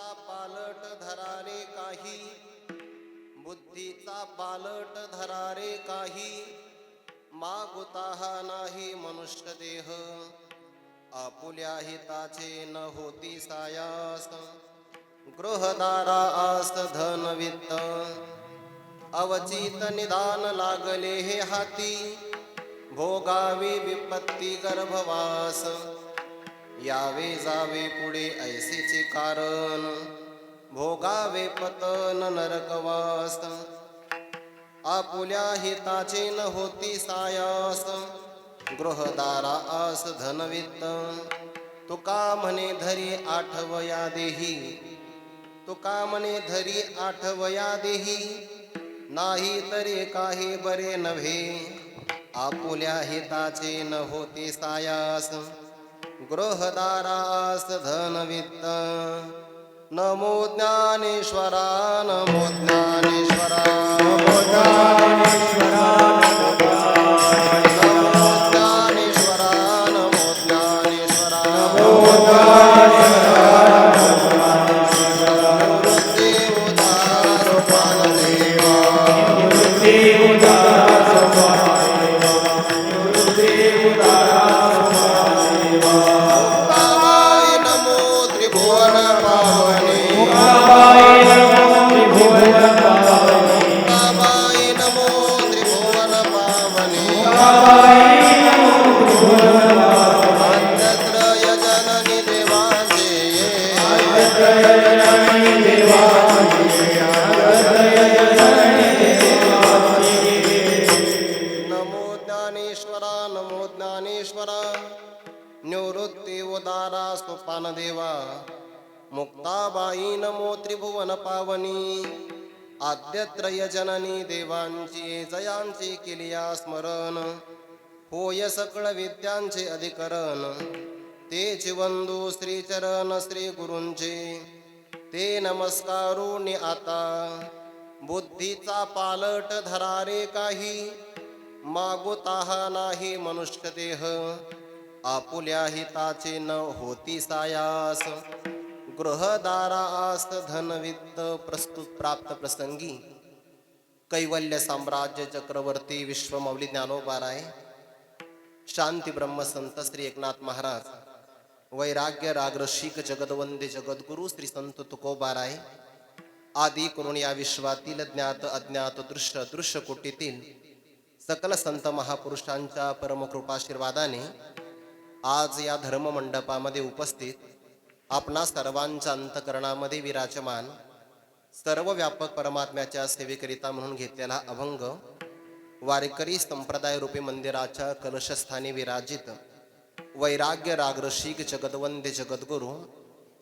बुद्धीचा पालट धरारे काही, बुद्धीचा पालट धरारे काही, मागुता हा नाही मनुष्य देह, आपुल्या हिताचे न होती सायास, गृहदारा आस धन वित्त, अवचित निदान लागले हे हाती, भोगावी विपत्ती गर्भवास, यावे जावे पुढे ऐसेचे कारण, भोगावे पतन नरकवास, आपुल्या हिताचे न होती सायास, गृहदारा आस धनवित्त, तुका म्हणे धरी आठवया देही, तुका म्हणे धरी आठवया देही, नाही तरी काही बरे नव्हे, आपुल्या हिताचे न होती सायास, गृहदारास धनवित्त. नमो ज्ञानेश्वरा, नमो ज्ञानेश्वरा, नमो ज्ञानेश्वरा, नमो ज्ञानेश्वरा, नमो ज्ञानेश्वरा, नमो ज्ञानेश्वरा, निवृत्ती उदारा सोपान देवा, मुक्ताबाई नमो त्रिभुवन पावनी, आद्यत्रय जननी देवांची जयांची केलिया स्मरण, होय सकळ विद्यांचे अधिकरण, तेच वंदू श्रीचरण श्री गुरूंचे, ते नमस्कारुनी आता, बुद्धीचा पालट धरारे काही, मागुता हा नाही मनुष्य देह, आपुल्या हिताचे न होती सायास, गृहदारा आस धनवित्त. प्रस्तुत प्राप्त प्रसंगी कैवल्य साम्राज्य चक्रवर्ती विश्वमौली ज्ञानोबाराय, शांती ब्रह्मसंत श्री एकनाथ महाराज, वैराग्य रागरशिक जगदवंदे जगद्गुरु श्री संत तुकोबाराय आदी करून या विश्वातील ज्ञात अज्ञात दृश्य दृश्य कोटीतील सकल संत महापुरुषांच्या परमकृपाशीर्वादाने आज या धर्म मंडपामध्ये उपस्थित आपणा सर्वांच्या अंतकरणामध्ये विराजमान सर्व व्यापक परमात्म्याच्या सेवेकरिता म्हणून घेतलेला अभंग वारकरी संप्रदाय रूपी मंदिराच्या कलशस्थानी विराजित वैराग्य रागरशिक जगदवंदे जगद्गुरु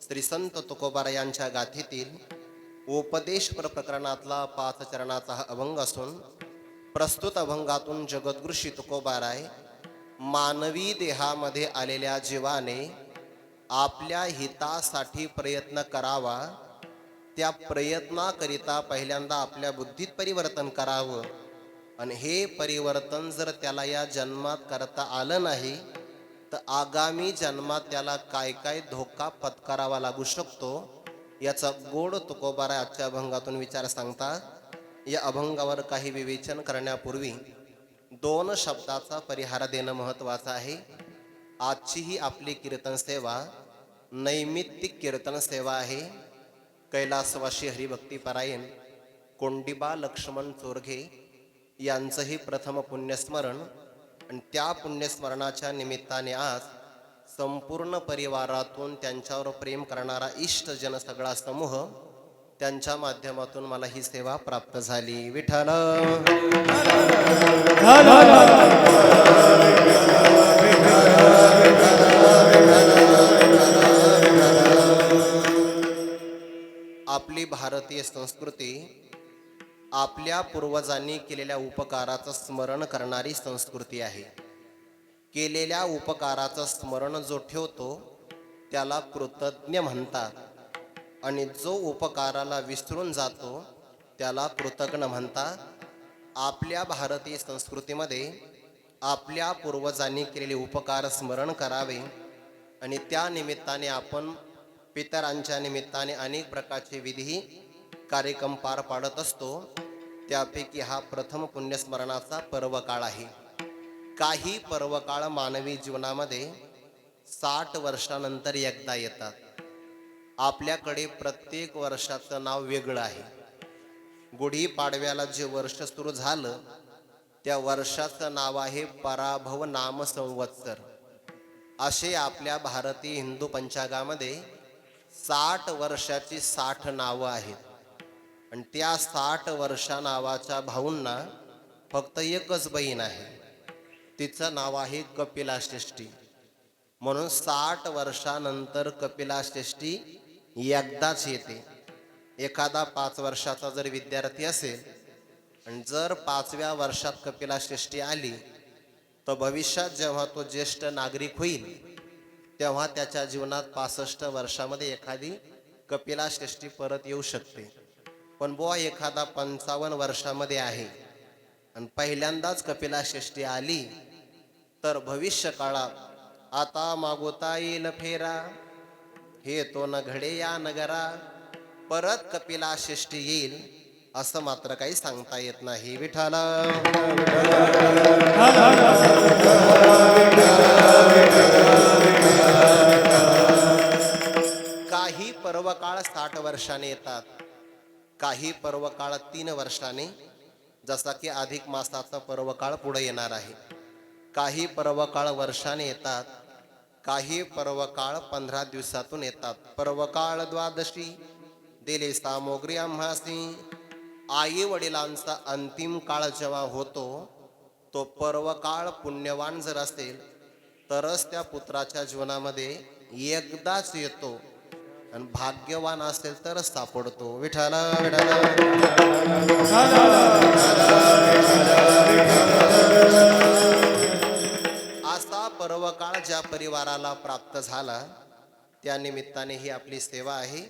श्री संत तुकोबार यांच्या गाथेतील उपदेशपर प्रकरणातला 5 चरणाचा हा अभंग असून प्रस्तुत अभंगातून जगद्गुरु श्री तुकोबाराय मानवी देहामध्ये आलेल्या जीवाने आपल्या हितासाठी प्रयत्न करावा, त्या प्रयत्नाकरिता पहिल्यांदा आपल्या बुद्धीत परिवर्तन करावं, आणि हे परिवर्तन जर त्याला या जन्मात करता आलं नाही तर आगामी जन्मात त्याला काय काय धोका पत्करावा लागू शकतो याचा गोड तुकोबारा आजच्या अभंगातून विचार सांगतात. या अभंगावर काही विवेचन करण्यापूर्वी 2 शब्दाचा परिहार देणं महत्त्वाचं आहे. आजची ही आपली कीर्तन सेवा नैमित्तिक कीर्तन सेवा आहे. कैलासवासी हरिभक्तीपरायण कोंडिबा लक्ष्मण चोरघे यांचंही प्रथम पुण्यस्मरण, आणि त्या पुण्यस्मरणाच्या निमित्ताने आज संपूर्ण परिवारातून त्यांच्यावर प्रेम करणारा इष्टजन सगळा समूह त्यांच्या माध्यमातून मला ही सेवा प्राप्त झाली. विठ्ठल आपली भारतीय संस्कृती आपल्या पूर्वजांनी केलेल्या उपकाराचं स्मरण करणारी संस्कृती आहे. केलेल्या उपकाराचं स्मरण जो ठेवतो त्याला कृतज्ञ म्हणतात, आणि जो उपकाराला विसरून जातो त्याला कृतज्ञ म्हणतात. आपल्या भारतीय संस्कृतीमध्ये आपल्या पूर्वजांनी केलेले उपकार स्मरण करावे, आणि त्या निमित्ताने आपण पितरांच्या निमित्ताने अनेक प्रकारचे विधी कार्यक्रम पार पाडत असतो. त्यापैकी हा प्रथम पुण्यस्मरणाचा पर्वकाळ आहे. काही पर्वकाळ मानवी जीवनामध्ये 60 वर्षानंतर एकदा येतात. आपल्याकडे प्रत्येक वर्षाचं नाव वेगळं आहे. गुढी पाडव्याला जे वर्ष सुरू झालं त्या वर्षाचं नाव आहे पराभव नाम संवत्सर. असे आपल्या भारतीय हिंदू पंचांगामध्ये 60 वर्षाची 60 नावं आहेत. आणि त्या 60 वर्षा नावाच्या भाऊंना फक्त एकच बहीण आहे. तिचं नाव आहे कपिलाष्ठी. म्हणून 60 वर्षानंतर कपिलाष्टी एकदाच येते. एखादा 5 वर्षाचा जर विद्यार्थी असेल आणि जर 5व्या वर्षात कपिलाष्टी आली तर भविष्यात जेव्हा तो ज्येष्ठ नागरिक होईल तेव्हा त्याच्या जीवनात 65 वर्षामध्ये एखादी कपिलाष्टी परत येऊ शकते. पण बुवा एखादा 55 वर्षामध्ये आहे आणि पहिल्यांदाच कपिलाष्टी आली तर भविष्य काळात आता मागोता येईल फेरा, हे तो न घडे या नगरा, परत कपिलाष्टी येईल असं मात्र काही सांगता येत नाही. विठाला काही पर्वकाळ 60 वर्षाने येतात, काही पर्वकाळ 3 वर्षाने, जसा की अधिक मासाचा पर्वकाळ पुढे येणार आहे. काही पर्वकाळ वर्षाने येतात, काही पर्वकाळ 15 दिवसातून येतात. पर्वकाळ द्वादशी दिले सामोग्री आम्हासी. आई वडिलांचा अंतिम काळ जेव्हा होतो तो पर्वकाळ पुण्यवान जर असेल तरच त्या पुत्राच्या जीवनामध्ये एकदाच येतो आणि भाग्यवान असेल तरच सापडतो. विठाला विठाला असा पर्वकाळ ज्या परिवाराला प्राप्त झाला त्या निमित्ताने ही आपली सेवा आहे.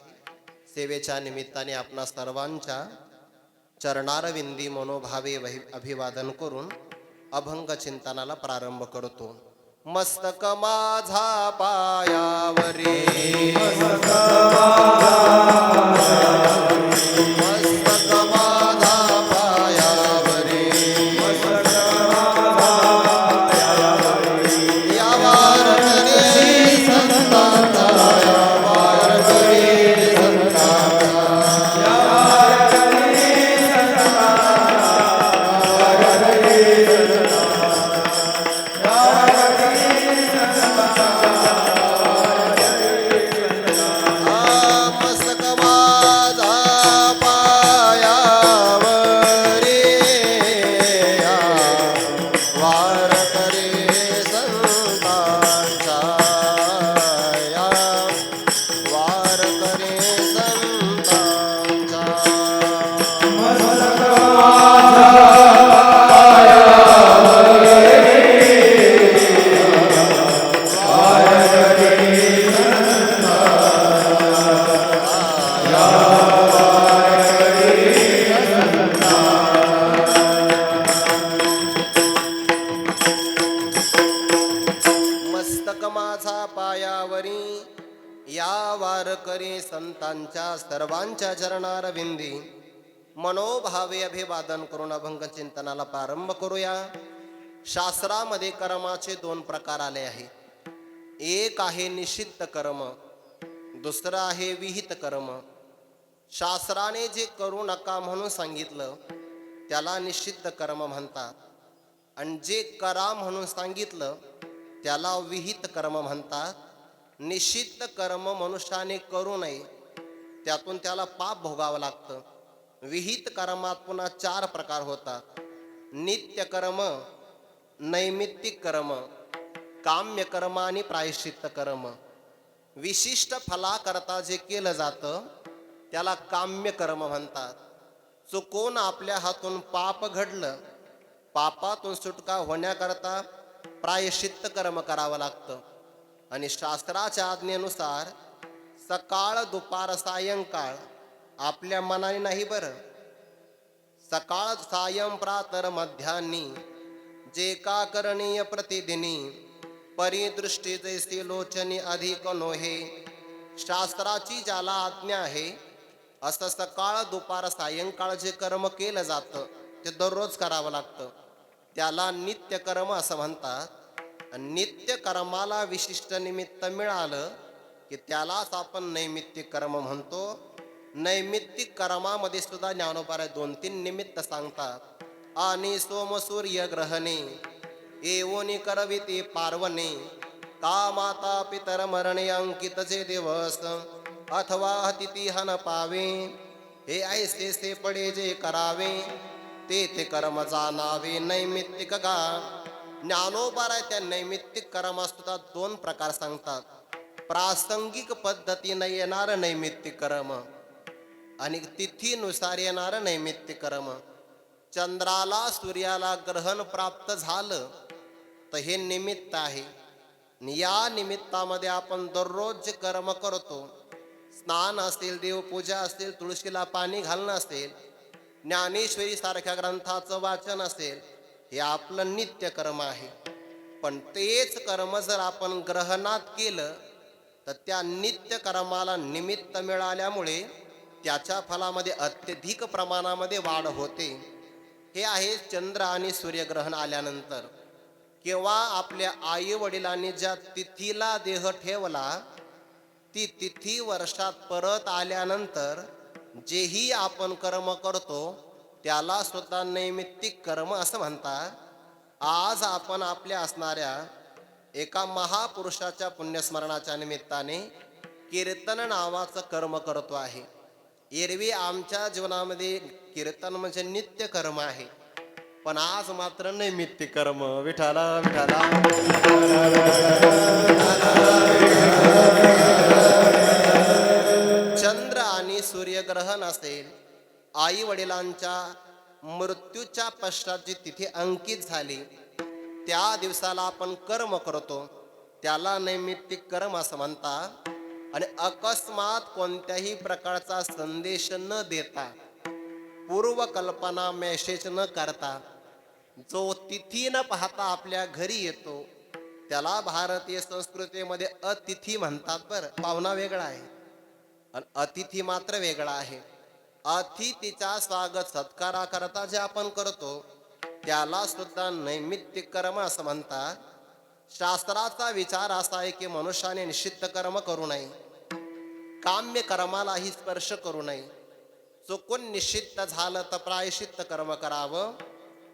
सेवेच्या निमित्ताने आपणा सर्वांच्या चरणारविंदी मनोभावे अभिवादन करून अभंग चिंतनाला प्रारंभ करतो. मस्तक माझा पायावरी, मस्तक माझा पायावरी, या वार करे संतांचा, या वार करे संतांचा, संतांच्या सर्वांच्या चरणारविंदी मनोभावे अभिवादन करून अभंग चिंतनाला प्रारंभ करूया. शास्त्रामध्ये कर्माचे 2 प्रकार आले आहेत. एक आहे निषिद्ध कर्म, दुसरं आहे विहित कर्म. शास्त्राने जे करू नका म्हणून सांगितलं त्याला निषिद्ध कर्म म्हणतात आणि जे करा म्हणून सांगितलं त्याला विहित कर्म म्हणतात. निषिद्ध कर्म मनुष्याने करू नये, त्यातून त्याला पाप भोगावं लागतं. विहित कर्मात पुन्हा 4 प्रकार होतात. नित्य कर्म, नैमित्तिक कर्म, काम्य कर्म आणि प्रायश्चित्त कर्म. विशिष्ट फलाकरता जे केलं जातं त्याला काम्य कर्म म्हणतात. चुकून आपल्या हातून पाप घडलं, पापातून सुटका होण्याकरता प्रायश्चित्त कर्म करावं लागतं. आणि शास्त्राच्या आज्ञेनुसार सकाळ दुपार सायंकाळ आपल्या मनाने नाही बरं, सकाळ सायं प्रातर मध्यान्नी जे का करणीय प्रतिदिनी, परिदृष्टी जैसी लोचनी अधिक नोहे, शास्त्राची ज्याला आज्ञा आहे असं सकाळ दुपार सायंकाळ जे कर्म केलं जातं ते दररोज करावं लागतं, त्याला नित्य कर्म असं म्हणतात. आणि नित्य कर्माला विशिष्ट निमित्त मिळालं की त्यालाच आपण नैमित्तिक कर्म म्हणतो. नैमित्तिक कर्मामध्ये सुद्धा ज्ञानोबाराय 2-3 निमित्त सांगतात. आणि सोम सूर्य ग्रहणे एवोनी करविते पार्वणे, का माता पितर मरणे अंकितचे दिवस, अथवा तिथी हन पावे, हे ऐसे से पडे जे करावे, ते कर्म जाणावे नैमित्तिक गा. ज्ञानोबाराय त्या नैमित्तिक कर्मात सुद्धा 2 प्रकार सांगतात. प्रासंगिक पद्धतीने येणार नैमित्तिक कर्म आणि तिथीनुसार येणार नैमित्तिक कर्म. चंद्राला सूर्याला ग्रहण प्राप्त झालं तर हे निमित्त आहे. या निमित्तामध्ये आपण दररोज जे कर्म करतो, स्नान असेल, देवपूजा असेल, तुळशीला पाणी घालणं असेल, ज्ञानेश्वरी सारख्या ग्रंथाचं वाचन असेल, हे आपलं नित्य कर्म आहे. पण तेच कर्म जर आपण ग्रहणात केलं तर त्या नित्य कर्माला निमित्त मिळाल्यामुळे त्याच्या फलामध्ये अत्यधिक प्रमाणामध्ये वाढ होते. हे आहे चंद्र आणि सूर्यग्रहण आल्यानंतर. किंवा आपल्या आई वडिलांनी ज्या तिथीला देह ठेवला ती तिथी वर्षात परत आल्यानंतर जेही आपण कर्म करतो त्याला सुद्धा नैमित्तिक कर्म असं म्हणतात. आज आपण आपल्या असणाऱ्या एका महापुरुषाच्या पुण्यस्मरणाच्या निमित्ताने कीर्तन नावाचं कर्म करतो आहे. एरवी आमच्या जीवनामध्ये कीर्तन म्हणजे नित्य कर्म आहे, पण आज मात्र नैमित्तिक कर्म. विठाला विठाला. चंद्र आणि सूर्यग्रहण असेल, आई वडिलांच्या मृत्यूच्या पश्चात जी तिथी अंकित झाली त्या दिवसाला आपण कर्म करतो, त्याला नैमित्तिक कर्म असं म्हणतात. आणि अकस्मात कोणत्याही प्रकारचा संदेश न देता, पूर्वकल्पना मेसेज न करता जो तिथी न पाहता आपल्या घरी येतो त्याला भारतीय संस्कृतीमध्ये अतिथी म्हणतात. बरं, पाहुणा वेगळा आहे आणि अतिथी मात्र वेगळा आहे. अतिथीचा स्वागत सत्कारा करता जे आपण करतो त्याला सुद्धा नैमित्तिक कर्म असं म्हणतात. शास्त्राचा विचार असा आहे की मनुष्याने निषिद्ध कर्म करू नये, काम्य कर्मालाही स्पर्श करू नये. चुकून निषिद्ध झालं तर प्रायश्चित्त कर्म करावं.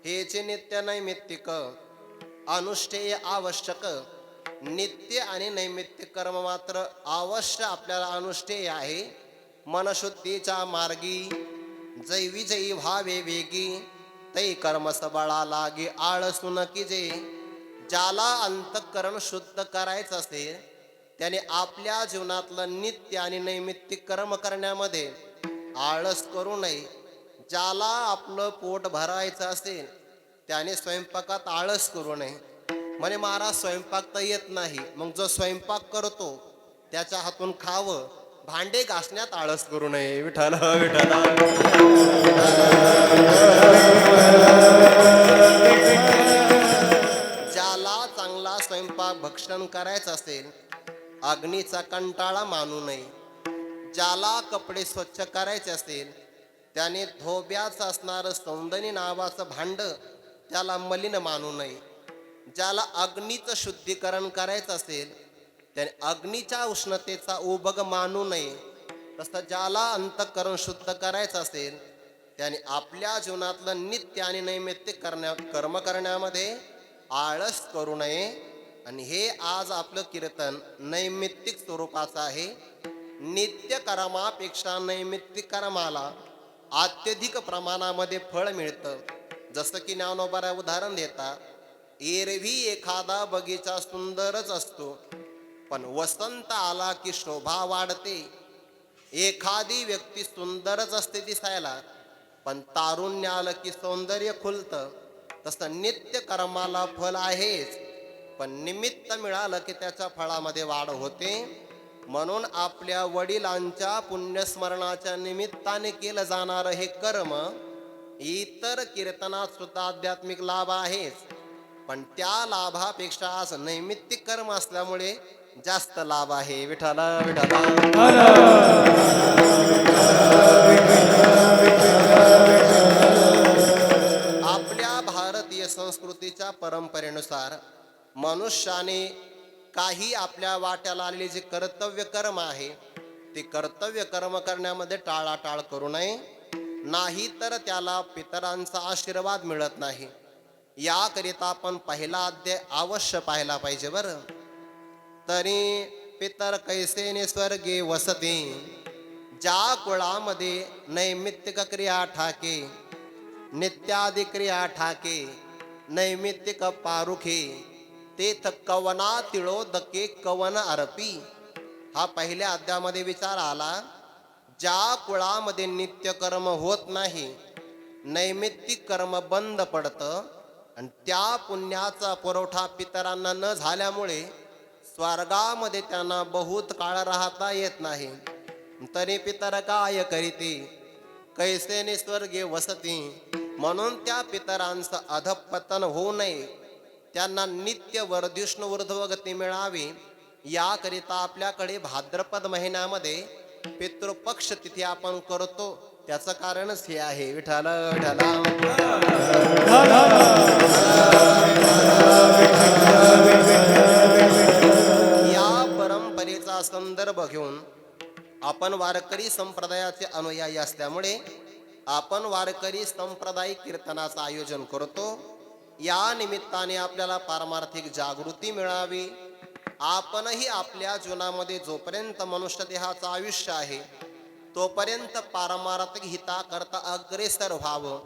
हे जे नित्य नैमित्तिक अनुष्ठेय आवश्यक, नित्य आणि नैमित्तिक कर्म मात्र अवश्य आपल्याला अनुष्ठेय आहे. मनशुद्धीच्या मार्गी जैवी जयी व्हावे वेगी, तै कर्म सबळा लागे आळसून की जे. ज्याला अंतःकरण शुद्ध करायचं असेल त्याने आपल्या जीवनातलं नित्य आणि नैमित्तिक कर्म करण्यामध्ये आळस करू नये. ज्याला आपलं पोट भरायचं असेल त्याने स्वयंपाकात आळस करू नये. म्हणे महाराज स्वयंपाक तर येत नाही, मग जो स्वयंपाक करतो त्याच्या हातून खावं. भांडे घासण्यात आळस करू नये. विठ्ठल विठ्ठल. ज्याला चांगला स्वयंपाक भक्षण करायचं असेल अग्नीचा कंटाळा मानू नये. ज्याला कपडे स्वच्छ करायचे असेल त्याने धोब्याचं असणारं सौंदर्य नावाचं भांड त्याला मलिन मानू नये. ज्याला अग्नीचं शुद्धीकरण करायचं असेल त्याने अग्नीच्या उष्णतेचा उबग मानू नये. तसं ज्याला अंतःकरण शुद्ध करायचं असेल त्याने आपल्या जीवनातलं नित्य आणि नैमित्तिक कर्म करण्यामध्ये आळस करू नये. आणि हे आज आपलं कीर्तन नैमित्तिक स्वरूपाचं आहे. नित्य कर्मापेक्षा नैमित्तिक कर्माला अत्यधिक प्रमाणामध्ये फळ मिळतं. जसं की ज्ञानोबा उदाहरण देतात, एरवी एखादा बगीचा सुंदरच असतो, पण वसंत आला की शोभा वाढते. एखादी व्यक्ती सुंदरच असते दिसायला, पण तारुण्य आलं की सौंदर्य खुलतं. तसं नित्य कर्माला फल आहेच, पण निमित्त मिळालं की त्याच्या फळामध्ये वाढ होते. म्हणून आपल्या वडिलांच्या पुण्यस्मरणाच्या निमित्ताने केलं जाणारं हे कर्म इतर कीर्तनात सुद्धा आध्यात्मिक लाभ आहेच, पण त्या लाभापेक्षा आज नैमित्तिक कर्म असल्यामुळे जास्त लाभ आहे. विठ्ठल विठ्ठल. आपल्या भारतीय संस्कृतीच्या परंपरेनुसार मनुष्याने काही आपल्या वाट्याला आलेले जे कर्तव्य कर्म आहे ते कर्तव्य कर्म करण्यामध्ये टाळाटाळ करू नये, नाही तर त्याला पितरांचा आशीर्वाद मिळत नाही. याकरिता आपण पहिला अध्याय अवश्य पाहायला पाहिजे बरं. तरी पितर कैसेने स्वर्गे वसते, ज्या कुळामध्ये नैमित्तिक क्रिया ठाके, नित्यादी क्रिया ठाके, नैमित्तिक पारुखे, तेथ कवना तिळोदके कवन अर्पी. हा पहिल्या अध्यायामध्ये विचार आला. ज्या कुळामध्ये नित्य कर्म होत नाही, नैमित्तिक कर्म बंद पडतं आणि त्या पुण्याचा पुरवठा पितरांना न झाल्यामुळे स्वर्गामध्ये त्यांना बहुत काळ राहता येत नाही. तरी पितर काय करीते, कैसेने स्वर्गे वसती. म्हणून त्या पितरांचं अधपतन होऊ नये, त्यांना नित्य वर्धिष्णू ऊर्ध्वगती मिळावी, याकरिता आपल्याकडे भाद्रपद महिन्यामध्ये पितृपक्ष तिथी आपण करतो. त्याचं कारणच हे आहे. विठ्ठल विठ्ठल. या परंपरेचा संदर्भ घेऊन आपण वारकरी संप्रदायाचे अनुयायी असल्यामुळे आपण वारकरी संप्रदायिक कीर्तनाचं आयोजन करतो. या निमित्ताने आपल्याला पारमार्थिक जागृती मिळावी. आपणही आपल्या जीवनामध्ये जोपर्यंत मनुष्य देहाचं आयुष्य आहे तोपर्यंत पारमार्थिक हिताकरता अग्रेसर व्हावं,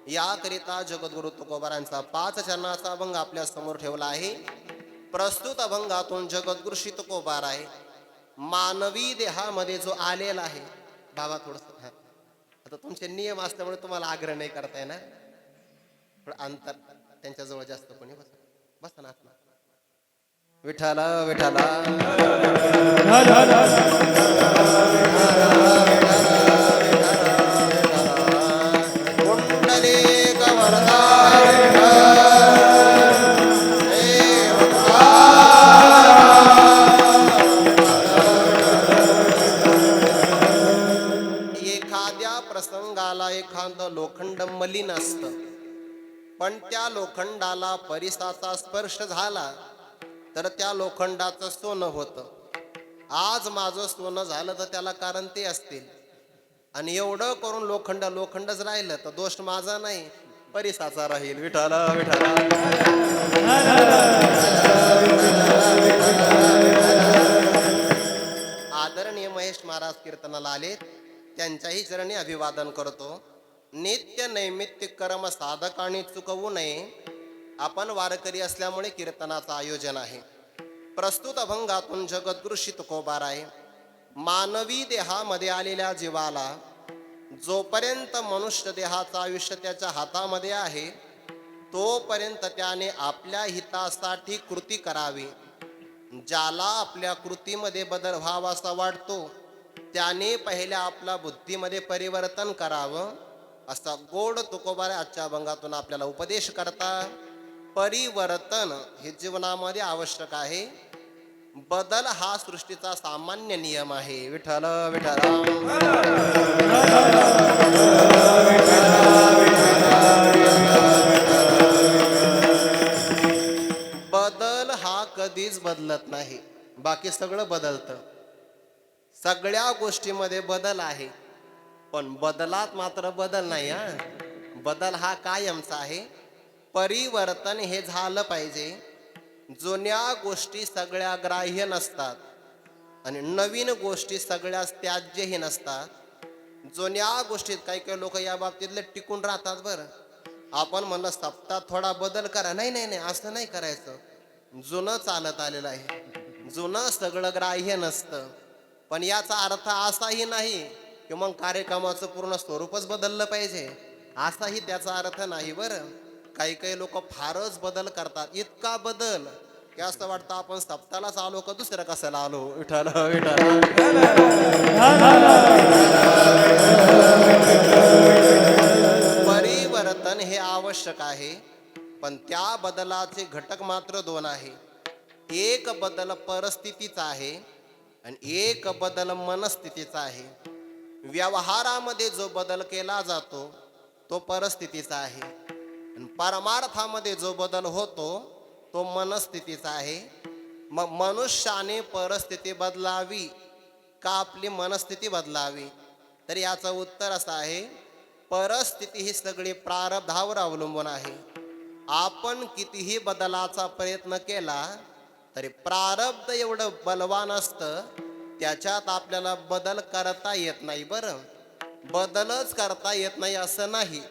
याकरिता जगद्गुरु तुकोबारांचा 5 चरणाचा अभंग आपल्या समोर ठेवला आहे. प्रस्तुत अभंगातून जगद्गुरु श्री तुकोबार आहे मानवी देहामध्ये जो आलेला आहे. बाबा थोडस आता तुमचे नियम असल्यामुळे तुम्हाला आग्रह नाही करता येणार, थोडं अंतर त्यांच्याजवळ जास्त कोणी बसा ना. विठ्ठल विठ्ठल. एखाद्या प्रसंगाला एखादं लोखंड मलिन असतं, पण त्या लोखंडाला परिसाचा स्पर्श झाला तर त्या लोखंडाचं सोनं होतं. आज माझं सोनं झालं तर त्याला कारण ते असतील, आणि एवढं करून लोखंड लोखंडच राहिलं तर दोष माझा नाही, परिसाचा राहील. विठ्ठल विठ्ठल. आदरणीय महेश महाराज कीर्तनाला आले, त्यांच्याही चरणी अभिवादन करतो. नित्य नैमित्तिक कर्म साधकांनी चुकवू नये. आपण वारकरी असल्यामुळे कीर्तनाचं आयोजन आहे. प्रस्तुत अभंगातून जगद्गुरु श्री तुकोबार आहे मानवी देहामध्ये आलेल्या जीवाला जोपर्यंत मनुष्य देहाचं आयुष्य त्याच्या हातामध्ये आहे तोपर्यंत त्याने आपल्या हितासाठी कृती करावी. ज्याला आपल्या कृतीमध्ये बदल व्हावासा वाटतो त्याने पहिल्या आपल्या बुद्धीमध्ये परिवर्तन करावं, असा गोड तुकोबार आजच्या अभंगातून आपल्याला उपदेश करता. परिवर्तन हे जीवनामध्ये आवश्यक आहे. बदल हा सृष्टीचा सामान्य नियम आहे. विठ्ठल विठ्ठल. बदल हा कधीच बदलत नाही, बाकी सगळं बदलतं. सगळ्या गोष्टीमध्ये बदल आहे, पण बदलात मात्र बदल नाही. बदल हा कायमचा आहे. परिवर्तन हे झालं पाहिजे. जुन्या गोष्टी सगळ्या ग्राह्य नसतात आणि नवीन गोष्टी सगळ्या त्याज्यही नसतात. जुन्या गोष्टीत काही काही लोक या बाबतीतले टिकून राहतात. बरं, आपण म्हणलं सप्ताह थोडा बदल करा, नाही नाही नाही असं नाही करायचं. जुनं चालत आलेलं आहे, जुनं सगळं ग्राह्य नसतं. पण याचा अर्थ असाही नाही की मग कार्यक्रमाचं पूर्ण स्वरूपच बदललं पाहिजे, असाही त्याचा अर्थ नाही. बरं, काही काही लोक फारच बदल करतात. इतका बदल की असं वाटतं आपण सप्ताहालाच आलो का दुसरं कशाला आलो. विठ्ठल विठ्ठल. परिवर्तन हे आवश्यक आहे, पण त्या बदलाचे घटक मात्र 2 आहे. एक बदल परिस्थितीचा आहे आणि एक बदल मनस्थितीचा आहे. व्यवहारामध्ये जो बदल केला जातो तो परिस्थितीचा आहे आणि परमार्थामध्ये जो बदल होतो तो मनस्थितीचा आहे. मग मनुष्याने परिस्थिती बदलावी का आपली मनस्थिती बदलावी? तर याचं उत्तर असं आहे, परिस्थिती ही सगळी प्रारब्धावर अवलंबून आहे. आपण कितीही बदलाचा प्रयत्न केला तरी प्रारब्ध एवढं बलवान असतं, त्याच्यात आपल्याला बदल करता येत नाही. बरं, बदलच करता येत नाही असं नाही,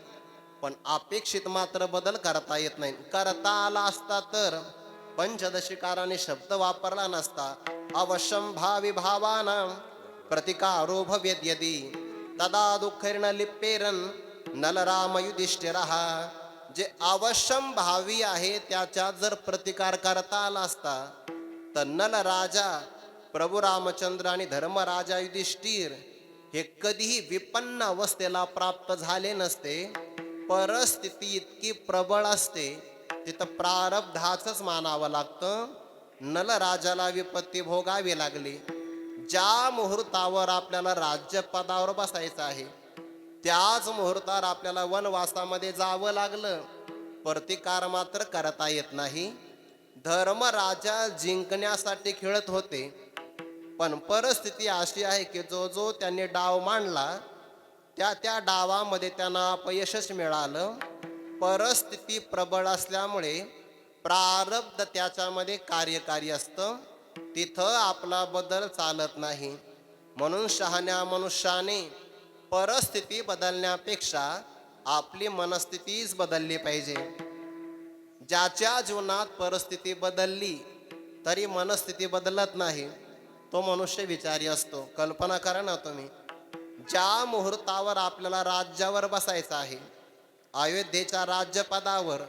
पण अपेक्षित मात्र बदल करता येत नाही. करता आला असता तर पंचदशिकाराने शब्द वापरला नसता. अवश्यम भावी भावानां प्रतिकारो भवेद् यदि तदा दुःखैर्न लिप्पेरन नलराम युधिष्ठिरः. जे अवश्यम भावी आहे त्याच्यात जर प्रतिकार करता आला असता तर नल राजा प्रभू रामचंद्र आणि धर्मराजा युधिष्ठिर हे कधीही विपन्न अवस्थेला प्राप्त झाले नसते. परिस्थिती इतकी प्रबळ असते तिथं प्रारब्धाचंच मानावं लागतं. नल राजाला विपत्ती भोगावी लागली. ज्या मुहूर्तावर आपल्याला राज्यपदावर बसायचं आहे त्याच मुहूर्तावर आपल्याला वनवासामध्ये जावं लागलं. प्रतिकार मात्र करता येत नाही. धर्मराजा जिंकण्यासाठी खेळत होते, पण परिस्थिती अशी आहे की जो त्यांनी डाव मांडला त्या डावामध्ये त्यांना अपयशच मिळालं. परिस्थिती प्रबळ असल्यामुळे प्रारब्ध त्याच्यामध्ये कार्यकारी असतं, तिथं आपला बदल चालत नाही. म्हणून शहाण्या मनुष्याने परिस्थिती बदलण्यापेक्षा आपली मनस्थितीच बदलली पाहिजे. ज्याच्या जीवनात परिस्थिती बदलली तरी मनस्थिती बदलत नाही तो मनुष्य विचारी असतो. कल्पना करा ना तुम्ही, ज्या मुहूर्तावर आपल्याला राज्यावर बसायचं आहे, अयोध्येच्या राज्यपदावर,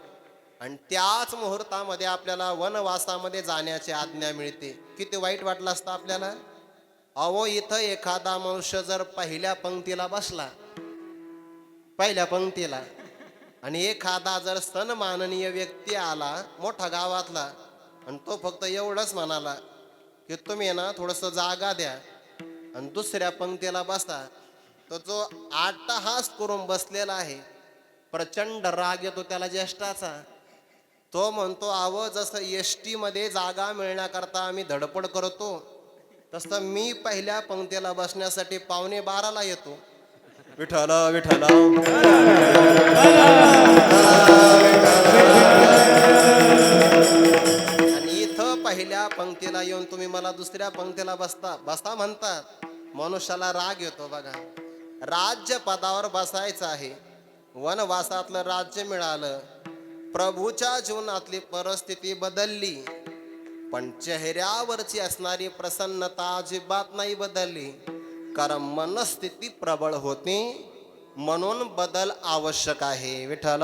आणि त्याच मुहूर्तामध्ये आपल्याला वनवासामध्ये जाण्याची आज्ञा मिळते, किती वाईट वाटलं असतं आपल्याला. अहो, इथं एखादा मनुष्य जर पहिल्या पंक्तीला बसला, पहिल्या पंक्तीला, आणि एखादा जर सन्माननीय व्यक्ती आला मोठा गावातला आणि तो फक्त एवढंच म्हणाला की तुम्ही ना थोडंसं जागा द्या आणि दुसऱ्या पंक्तीला बसा, तो जो अट्टहास करून बसलेला आहे, प्रचंड राग येतो त्याला ज्येष्ठाचा. तो म्हणतो, अहो, जसं एसटी मध्ये जागा मिळण्याकरता आम्ही धडपड करतो तसं मी पहिल्या पंक्तीला बसण्यासाठी 11:45 येतो. विठ्ठल विठ्ठल. आणि इथं पहिल्या पंक्तीला येऊन तुम्ही मला दुसऱ्या पंक्तीला बसा म्हणतात. मनुष्याला राग येतो बघा. राज्य पदावर बसायचं आहे, वनवासातलं राज्य मिळालं, प्रभूच्या जीवनातली परिस्थिती बदलली, पण चेहऱ्यावरची असणारी प्रसन्नता अजिबात नाही बदलली, कारण मनस्थिती प्रबळ होती. म्हणून बदल आवश्यक आहे. विठ्ठल.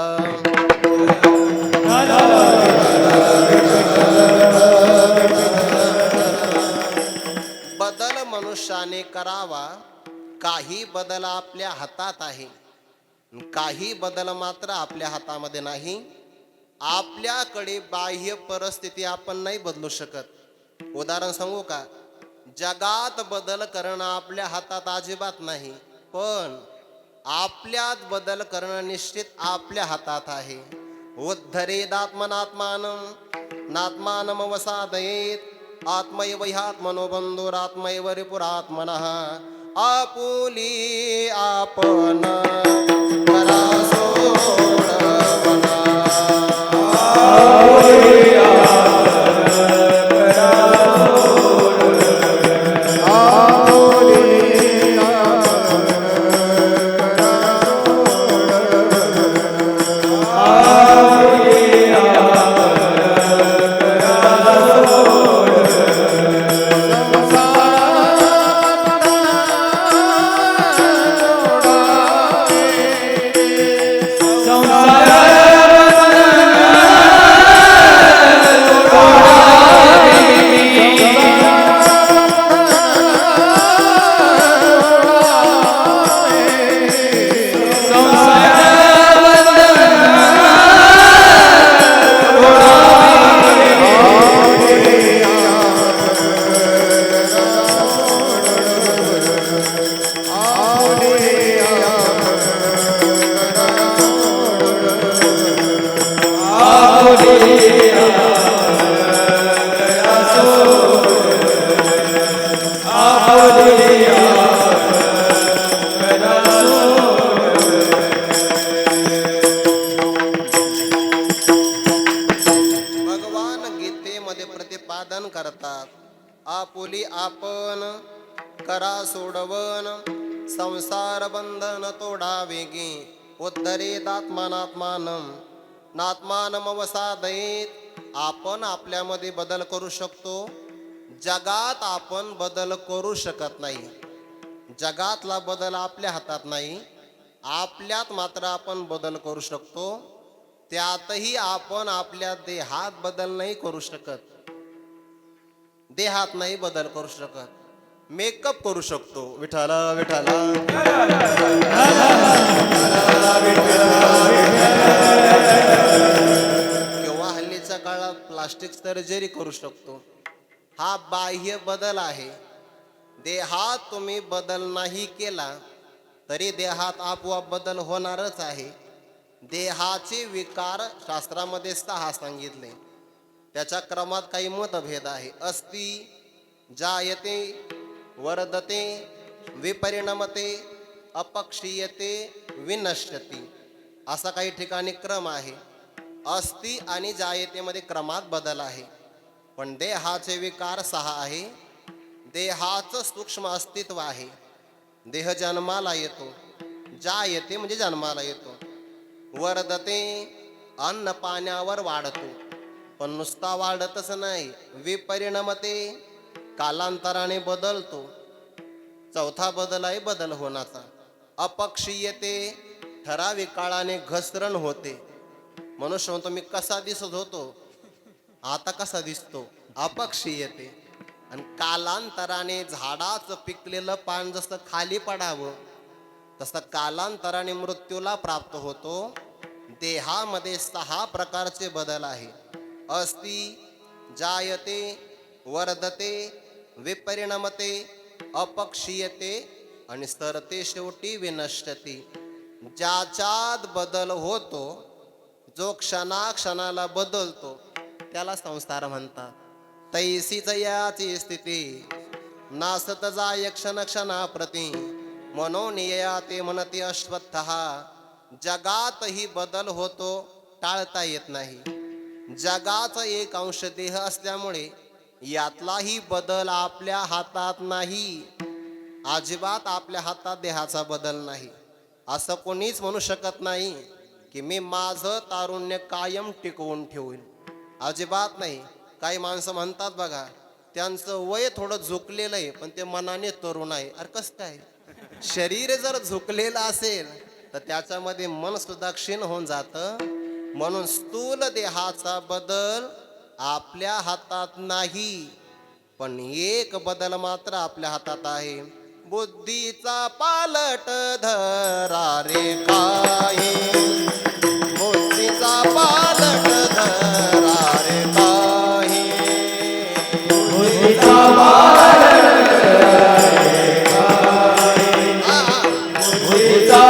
बदल मनुष्याने करावा. काही बदल आपल्या हातात आहे, काही बदल मात्र आपल्या हातामध्ये नाही. आपल्याकडे बाह्य परिस्थिती आपण नाही बदलू शकत. उदाहरण सांगू का? जगात बदल करणं आपल्या हातात अजिबात नाही, पण आपल्यात बदल करणं निश्चित आपल्या हातात आहे. उद्धरेदात्मनात्मानं नात्मानम वसादयेत आत्मैव ह्यात्मनो बंधुरात्मैव रिपुरात्मनः. आपुली आपण करा सोडवना. भगवान गीतेमध्ये प्रतिपादन करतात, आपुली आपण करा सोडवन, संसार बंधन तोडा वेगी, उद्धरेत आत्मानात्मानम नात्मानमवसादयेत. आपण आपल्यामध्ये बदल करू शकतो, जगात आपण बदल करू शकत नाही. जगातला बदल आपल्या हातात नाही, आपल्यात मात्र आपण बदल करू शकतो. त्यातही आपण आपल्या देहात बदल नाही करू शकत. देहात नाही बदल करू शकत, मेकअप करू शकतो. विठाला विठाला किंवा हल्लीच्या काळात प्लास्टिक सर्जरी करू शकतो. हा बाह्य बदल आहे. देहात तुम्ही बदल नाही केला तरी देहात आपोआप बदल होणारच आहे. देहाचे विकार शास्त्रामध्ये 6 सांगितले. त्याच्या क्रमात काही मतभेद आहे. अस्ति, जायते, वर्धते, विपरिणमते, अपक्षीयते, विनश्यति, असा काही ठिकाणी क्रम आहे. अस्ति आणि जायतेमध्ये क्रमात बदल आहे, पण देहाचे विकार 6 आहे. देहाचं सूक्ष्म अस्तित्व आहे. देह जन्माला येतो, जायते म्हणजे जन्माला येतो, वर्धते अन्न पाण्यावर वाढतो, पण नुसता वाढतच नाही, विपरिणमते कालांतराने बदलतो. चौथा बदल आहे बदल होण्याचा. अपक्षीयते ठराविक काळाने घसरण होते. मनुष्य म्हणतो मी कसा दिसत होतो, आता कसा दिसतो, अपक्षीयते. आणि कालांतराने झाडाचं पिकलेलं पान जसं खाली पडावं तसं कालांतराने मृत्यूला प्राप्त होतो. देहामध्ये 6 प्रकारचे बदल आहे. अस्ति, जायते, वर्धते, विपरिणमते, अपक्षीयते आणि सरते शेवटी विनश्यति. ज्याच्यात बदल होतो, जो क्षणाक्षणाला बदलतो, त्याला संसार म्हणतात. तैसीच याची स्थिती नासत जाय क्षण क्षणाप्रती, मनोनिया ते म्हणते अश्वत्थः. जगातही बदल होतो, टाळता येत नाही. जगाचा एक अंश देह असल्यामुळे यातलाही बदल आपल्या हातात नाही. अजिबात आपल्या हातात देहाचा बदल नाही. असं कोणीच म्हणू शकत नाही की मी माझं तारुण्य कायम टिकवून ठेवीन. अजिबात नाही. काही माणसं म्हणतात बघा, त्यांचं वय थोडं झुकलेलं आहे पण ते मनाने तरुण आहे. अरे कसं काय? शरीर जर झुकलेलं असेल तर त्याच्यामध्ये मन सुद्धा क्षीण होऊन जातं. म्हणून स्थूल देहाचा बदल आपल्या हातात नाही, पण एक बदल मात्र आपल्या हातात आहे. बुद्धीचा पालट धरा रे काही, बुद्धीचा पालट धरा रे काही, बुद्धीचा पालट धरा रे काही, बुद्धीचा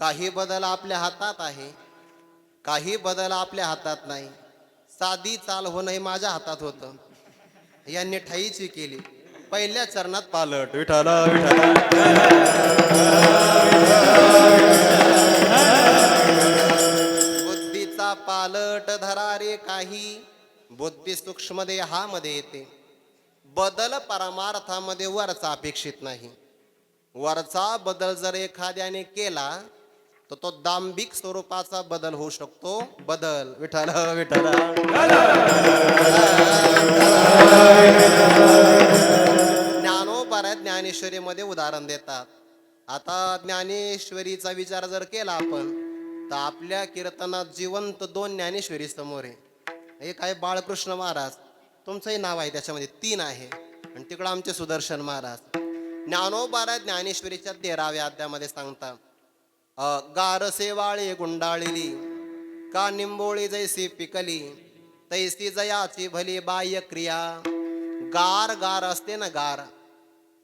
काही बदल आपल्या हातात आहे, काही बदल आपल्या हातात नाही. साधी चाल होणं हे माझ्या हातात होतं, यांनी ठाईची केली. पहिल्या चरणात पालट विठाला विठाला. बुद्धीचा पालट धरारे काही, बुद्धी सूक्ष्म देहामध्ये येते. बदल परमार्थामध्ये वरचा अपेक्षित नाही. वरचा बदल जर एखाद्याने केला तर तो दांभिक स्वरूपाचा बदल होऊ शकतो. बदल विठ्ठल विठ्ठल. ज्ञानोबा ज्ञानेश्वरीमध्ये उदाहरण देतात. आता ज्ञानेश्वरीचा विचार जर केला आपण तर आपल्या कीर्तनात जिवंत दोन ज्ञानेश्वरी समोर आहे. एक आहे बाळकृष्ण महाराज, तुमचंही नाव आहे त्याच्यामध्ये, 3 आहे. आणि तिकडं आमचे सुदर्शन महाराज. ज्ञानोबा ज्ञानेश्वरीच्या 13व्या अध्यायामध्ये सांगतात, गारसे वाळे गुंडाळली, का निंबोळी जैसी पिकली, तैसी जयाची भली बाह्य क्रिया. गार गार असते ना, गार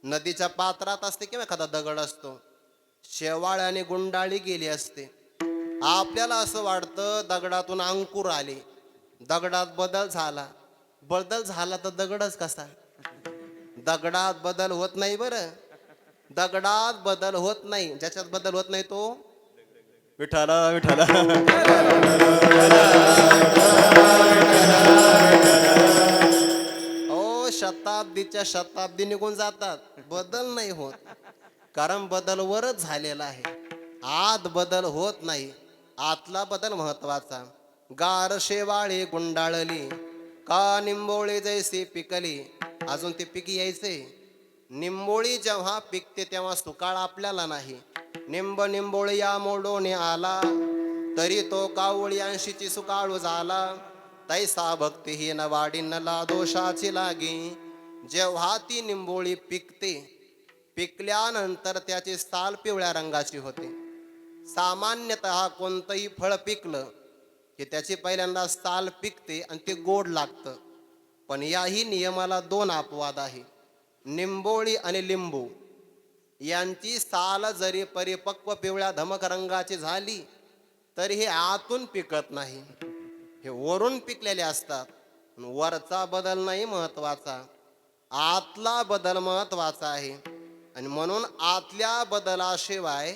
नदीच्या पात्रात असते किंवा एखादा दगड असतो, शेवाळ्याने गुंडाळी गेली असते. आपल्याला असं वाटतं दगडातून अंकुर आले, दगडात बदल झाला. बदल झाला तर दगडच कसा? दगडात बदल होत नाही. बरं, दगडात बदल होत नाही, ज्याच्यात बदल होत नाही तो विठाला विठाला. ओ शताब्दीच्या शताब्दी निघून जातात, बदल नाही होत. कारण बदल वरच झालेला आहे, आत बदल होत नाही. आतला बदल महत्वाचा. गार शेवाळे गुंडाळली, का निंबोळी जैसी पिकली. अजून ते पीक यायचे. निंबोळी जेव्हा पिकते तेव्हा सुकाळ आपल्याला नाही. निंबोळी या मोडोने आला, तरी तो कावळी अंशीची सुकाळू झाला. तैसा भक्तीहीन वाढीनला दोषाची लागी. जेव्हा ती निंबोळी पिकते, पिकल्यानंतर त्याची साल पिवळ्या रंगाची होते. सामान्यतः कोणतंही फळ पिकलं की त्याची पहिल्यांदा साल पिकते आणि ते गोड लागतं. पण याही नियमाला 2 अपवाद आहे. निंबोळी आणि लिंबू यांची साल जरी परिपक्व पिवळ्या धमक रंगाची झाली तरी हे आतून पिकत नाही, हे वरून पिकलेले असतात. वरचा बदल नाही महत्वाचा, आतला बदल महत्वाचा आहे. आणि म्हणून आतल्या बदलाशिवाय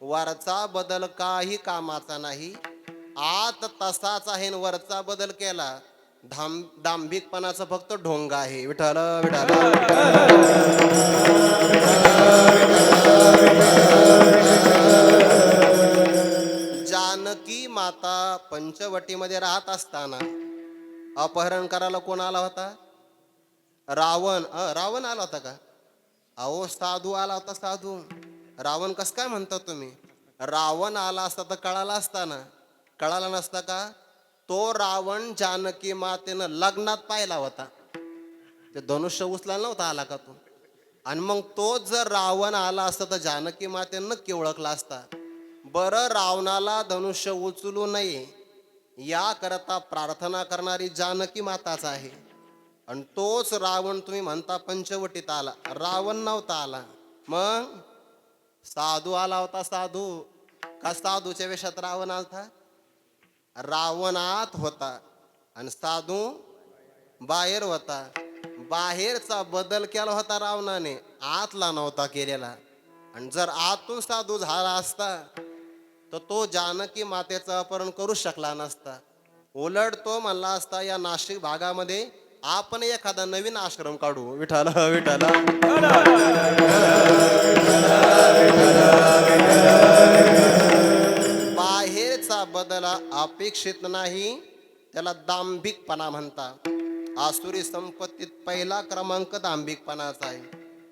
वरचा बदल काही कामाचा नाही. आत तसाच आहे, वरचा बदल केला दांभिकपणाचा फक्त ढोंग आहे. विठ्ठल विठ्ठल. जानकी माता पंचवटीमध्ये राहत असताना अपहरण करायला कोण आला होता? रावण. रावण आला होता का? अहो साधू आला होता, साधू. रावण कस काय म्हणता तुम्ही? रावण आला असता तर कळाला असता ना. कळाला नसता का? तो रावण जानकी मातेनं लग्नात पाहिला होता, ते धनुष्य उचलायला नव्हता आला का तो? आणि मग तो जर रावण आला असता तर जानकी मातेनं नक्की ओळखला असता. बरं, रावणाला धनुष्य उचलू नये याकरता प्रार्थना करणारी जानकी माताच आहे. आणि तोच रावण तुम्ही म्हणता पंचवटीत आला. रावण नव्हता आला, मग साधू आला होता. साधू का साधूच्या वेशात रावण आलता? रावण आत होता आणि साधू बाहेर होता. बाहेरचा बदल केला होता रावणाने, आतला नव्हता केलेला. आणि जर आतून साधू झाला असता तर तो जानकी मातेचं अपहरण करू शकला नसता. उलट तो म्हणला असता, या नाशिक भागामध्ये आपण एखादा नवीन आश्रम काढू. विठ्ठल विठ्ठल. बाहेरचा बदल अपेक्षित नाही, त्याला दांभिकपणा म्हणतात. आसुरी संपत्तीत पहिला क्रमांक दांभिकपणाचा आहे.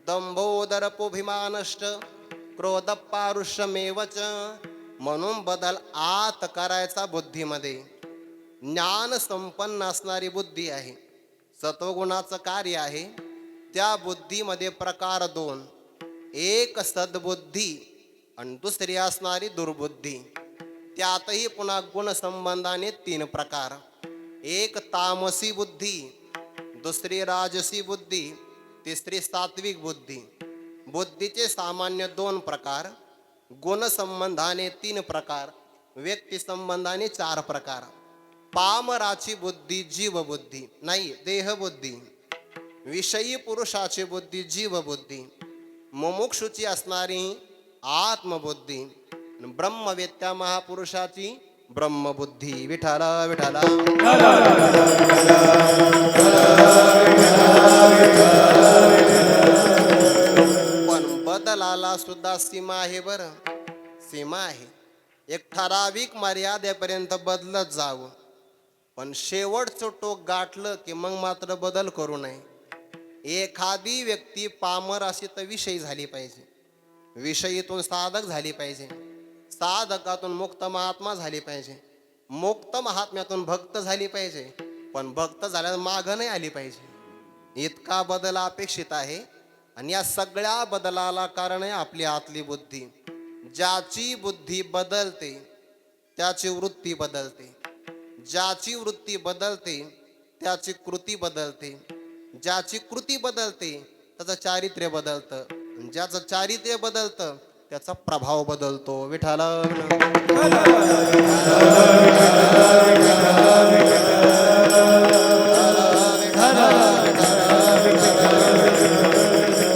दंभोदरपोभिमानष्ट क्रोध पारुष्यमेवच. म्हणून बदल आत करायचा बुद्धीमध्ये. ज्ञान संपन्न असणारी बुद्धी आहे, सत्वगुणाचं कार्य आहे. त्या बुद्धीमध्ये प्रकार 2, एक सद्बुद्धी आणि दुसरी असणारी दुर्बुद्धी. त्यातही पुन्हा गुणसंबंधाने 3 प्रकार. एक तामसी बुद्धी, दुसरी राजसी बुद्धी, तिसरी सात्विक बुद्धी. बुद्धीचे सामान्य 2 प्रकार. गुण संबंधाने 3 प्रकार, व्यक्ती संबंधाने 4 प्रकार. पामराची बुद्धी जीवबुद्धी, नाही देहबुद्धी. विषयी पुरुषाची बुद्धी जीवबुद्धी. मुमुक्षुची असणारी आत्मबुद्धी. ब्रह्मवेत्या महापुरुषाची ब्रह्मबुद्धी. विठाला विठाला. पण बदलाला सुद्धा सीमा आहे बरं, सीमा आहे. एक ठराविक मर्यादेपर्यंत बदलत जावं, पण शेवटचं टोक गाठलं की मग मात्र बदल करू नये. एखादी व्यक्ती पामर अशी तर विषयी झाली पाहिजे, विषयीतून साधक झाली पाहिजे, साधकातून मुक्त महात्मा झाली पाहिजे, मुक्त महात्म्यातून भक्त झाली पाहिजे, पण भक्त झाल्यावर मागं नाही आली पाहिजे. इतका बदल अपेक्षित आहे. आणि या सगळ्या बदलाला कारण आहे आपली आतली बुद्धी. ज्याची बुद्धी बदलते त्याची वृत्ती बदलते, ज्याची वृत्ती बदलते त्याची कृती बदलते, ज्याची कृती बदलते त्याचं चारित्र्य बदलतं, ज्याचं चारित्र्य बदलतं त्याचा प्रभाव बदलतो. विठाला.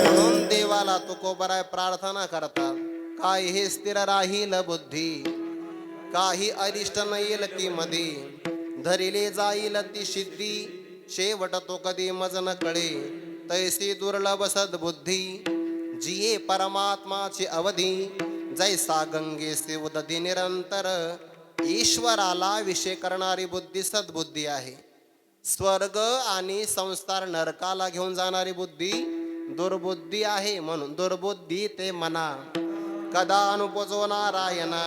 म्हणून देवाला तुकोबराय प्रार्थना करतात, काय हे स्थिर राहील बुद्धी, काही अरिष्ट न येईल की मधी, धरिले जाईल ती सिद्धी, शेवट तो कधी मज न कळे, तैसी दुर्लभ सद्बुद्धी, जिये परमात्माची अवधी, जैसा गंगेसे उदधी निरंतर, ईश्वराला विषय करणारी बुद्धी सद्बुद्धी आहे. स्वर्ग आणि संसार नरकाला घेऊन जाणारी बुद्धी दुर्बुद्धी आहे. म्हणून दुर्बुद्धी ते मना कदा अनुपजो नारायणा.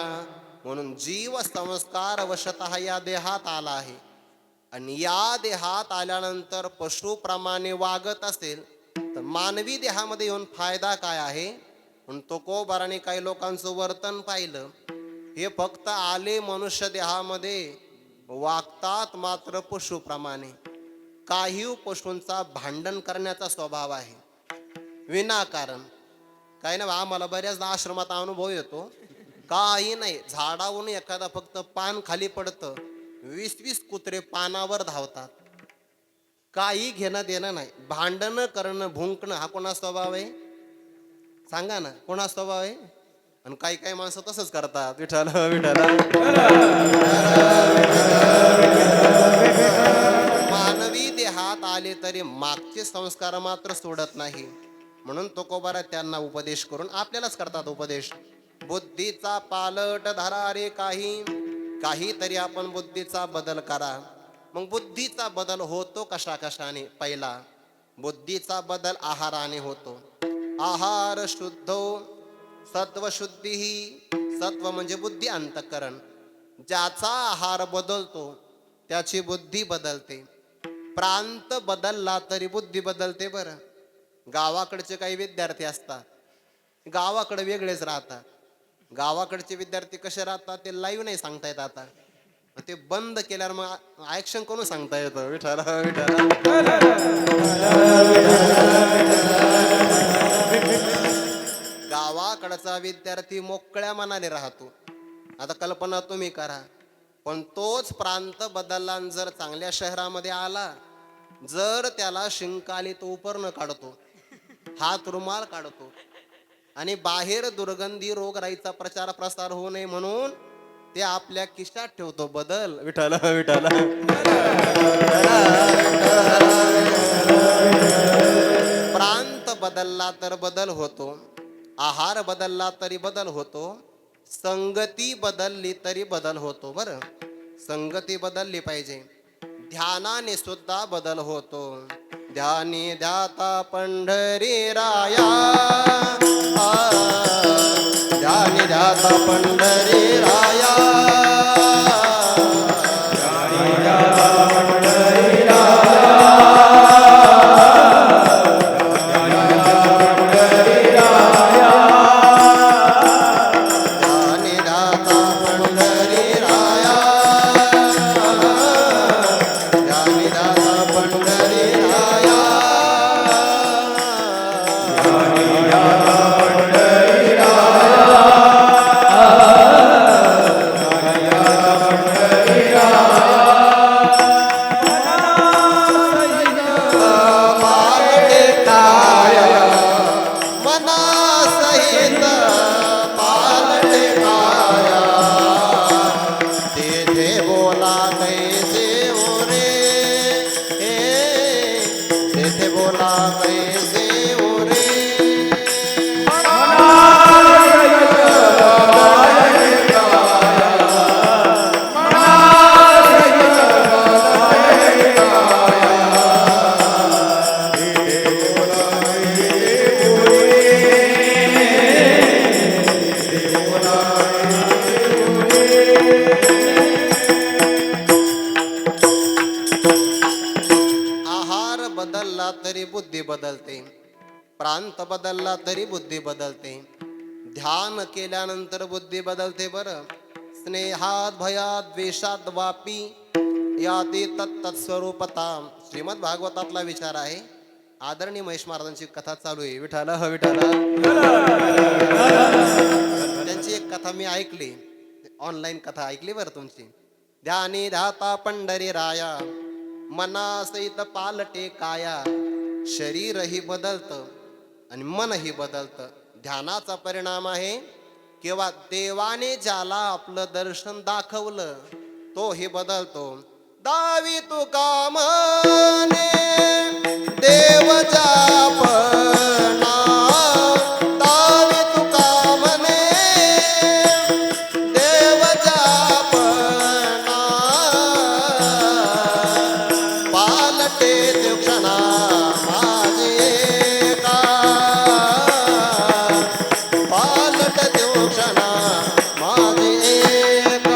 म्हणून जीव संस्कार वशतः या देहात आला आहे, आणि या देहात आल्यानंतर पशुप्रमाणे वागत असेल तर मानवी देहामध्ये येऊन फायदा काय आहे. म्हणून तुकोबाराने काही लोकांचं वर्तन पाहिलं, हे फक्त आले मनुष्य देहामध्ये वागतात मात्र पशुप्रमाणे. काही पशूंचा भांडण करण्याचा स्वभाव आहे विनाकारण. काही नाही, आम्हाला बऱ्याचदा आश्रमात अनुभव येतो, काही नाही झाडावरून एखादा फक्त पान खाली पडतं, 20-20 कुत्रे पानावर धावतात. काही घेणं देणं नाही. भांडणं करणं, भुंकणं हा कोणा स्वभाव आहे सांगा ना, कोणा स्वभाव आहे. आणि काही काही माणसं तसंच करतात. विठ्ठल विठ्ठल. मानवी देहात आले तरी मागचे संस्कार मात्र सोडत नाही. म्हणून तुकोबारा त्यांना उपदेश करून आपल्यालाच करतात उपदेश. बुद्धीचा पालट धरा रे काहीतरी आपण बुद्धीचा बदल करा. मग बुद्धीचा बदल होतो कशा कशाने. पहिला बुद्धीचा बदल आहाराने होतो. आहार शुद्धो सत्वशुद्धी ही. सत्व म्हणजे बुद्धी, अंतःकरण. ज्याचा आहार बदलतो त्याची बुद्धी बदलते. प्रांत बदलला तरी बुद्धी बदलते बरं. गावाकडचे काही विद्यार्थी असतात, गावाकडे वेगळेच राहतात. गावाकडचे विद्यार्थी कसे राहतात ते लाईव्ह नाही सांगता येत. आता ते बंद केल्यावर मग ऍक्शन करून सांगता येतं. विठाला विठाला. गावाकडचा विद्यार्थी मोकळ्या मनाने राहतो. आता कल्पना तुम्ही करा, पण तोच प्रांत बदलला जर चांगल्या शहरामध्ये आला, जर त्याला शिंक आली तो उपरणं काढतो, हात रुमाल काढतो, आणि बाहेर दुर्गंधी रोगराईचा प्रचार प्रसार होऊ नये म्हणून ते आपल्या खिशात ठेवतो. बदल. विठाला विठाला. प्रांत बदलला तर बदल होतो, आहार बदलला तरी बदल होतो, संगती बदलली तरी बदल होतो. बरं, संगती बदलली पाहिजे. ध्यानाने सुद्धा बदल होतो. ध्यानी ध्याता पंढरी राया, ध्यानी ध्याता पंढरी राया, ध्यानी ध्याता पंढरी राया, बदलते, प्रांत बदलला तरी बुद्धी बदलते, ध्यान केल्यानंतर बुद्धी बदलते बरं. स्नेहात भयात द्वेषात वापी याती तत्तत्स्वरूपता. श्रीमद भागवतातला विचार आहे. आदरणीय महेश महाराजांची कथा चालू आहे. विठाला ह विठाला. त्यांची एक कथा मी ऐकली, ऑनलाईन कथा ऐकली बरं तुमची. ध्यानी ध्याता पंढरी राया, मनासहित पालटे काया. शरीरही बदलतं आणि मनही बदलतं. ध्यानाचा परिणाम आहे किंवा देवाने ज्याला आपलं दर्शन दाखवलं तोही बदलतो. दावी तुका म्हणे देव जापना, दावी तुका म्हणे देव जापना. पालटे क्षणा माझे का, पालट क्षणा माझे का.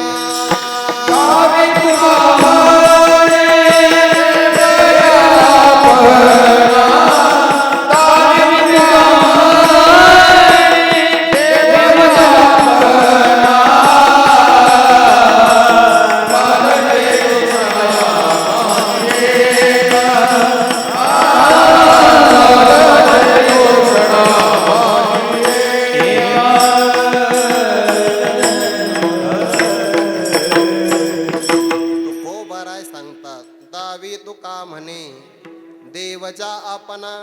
दावी तुका म्हणे देवजा आपणा,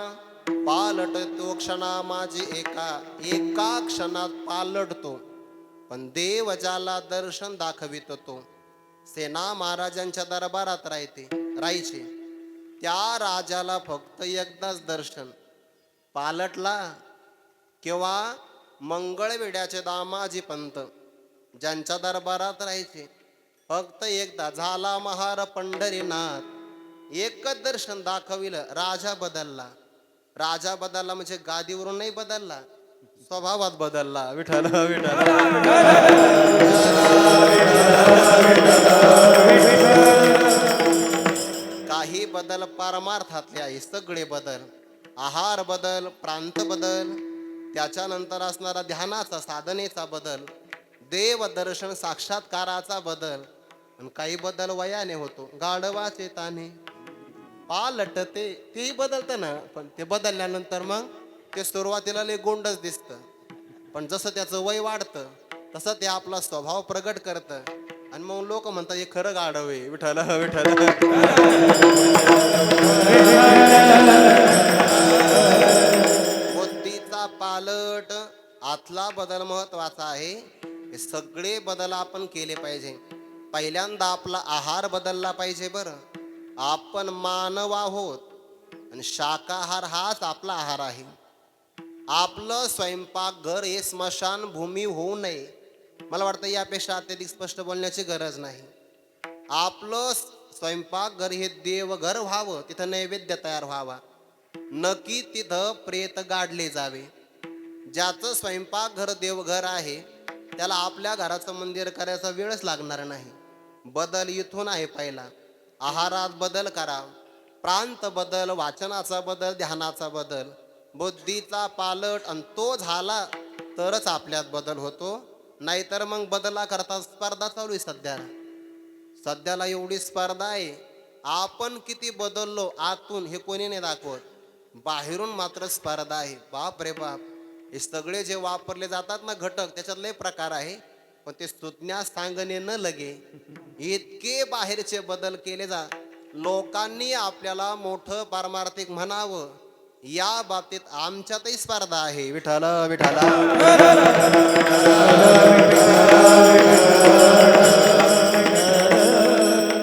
पालट तो क्षणा माझी एका क्षणात पालटतो. पण देव ज्याला दर्शन दाखवित तो. सेना महाराजांच्या दरबारात राहायचे. त्या राजाला फक्त एकदाच दर्शन. पालटला किंवा मंगळवेड्याचे दामाजी पंत ज्यांच्या दरबारात राहायचे, फक्त एकदा झाला महार पंढरीनाथ. एकच दर्शन दाखविलं, राजा बदलला. राजा बदलला म्हणजे गादीवरून नाही बदलला, स्वभावात बदलला. विठ्ठल विठ्ठल. काही बदल परमार्थातले आहे, सगळे बदल. आहार बदल, प्रांत बदल, त्याच्यानंतर असणारा ध्यानाचा साधनेचा बदल, देव दर्शन साक्षात्काराचा बदल. आणि काही बदल वयाने होतो. गाढवाचे ताने पालटते, तेही बदलतं ना. पण ते बदलल्यानंतर मग ते सुरुवातीला लय गोंडच दिसतं, पण जसं त्याचं वय वाढतं तसं ते आपला स्वभाव प्रगट करतं. आणि मग लोक म्हणतात हे खरं गाढव आहे. विठ्ठल विठ्ठल. बुद्धीचा पालट, आतला बदल महत्वाचा आहे. हे सगळे बदल आपण केले पाहिजे. पहिल्यांदा आपला आहार बदलला पाहिजे बरं. आपण मानव आहोत आणि शाकाहार हाच आपला आहार आहे. आपलं स्वयंपाकघर हे स्मशान भूमी होऊ नये. मला वाटतं यापेक्षा अत्यधिक स्पष्ट बोलण्याची गरज नाही. आपलं स्वयंपाकघर हे देवघर व्हावं, तिथं नैवेद्य तयार व्हावा, नक्की तिथं प्रेत गाडले जावे. ज्याचं स्वयंपाकघर देवघर आहे त्याला आपल्या घराचं मंदिर करायचा वेळच लागणार नाही. बदल इथून आहे. पहिला आहारात बदल करा, प्रांत बदल, वाचनाचा बदल, ध्यानाचा बदल, बुद्धीचा पालट. आणि तो झाला तरच आपल्यात बदल होतो. नाहीतर मग बदला करता स्पर्धा चालू आहे सध्याला एवढी स्पर्धा आहे. आपण किती बदललो आतून हे कोणी नाही दाखवत, बाहेरून मात्र स्पर्धा आहे. बाप रे बाप. हे सगळे जे वापरले जातात ना घटक, त्याच्यात लय प्रकार आहे, पण ते सुज्ञास सांगणे न लगे इतके बाहेरचे बदल केले जा. लोकांनी आपल्याला मोठं पारमार्थिक म्हणावं, या बाबतीत आमच्यातही स्पर्धा आहे. विठ्ठल विठ्ठल.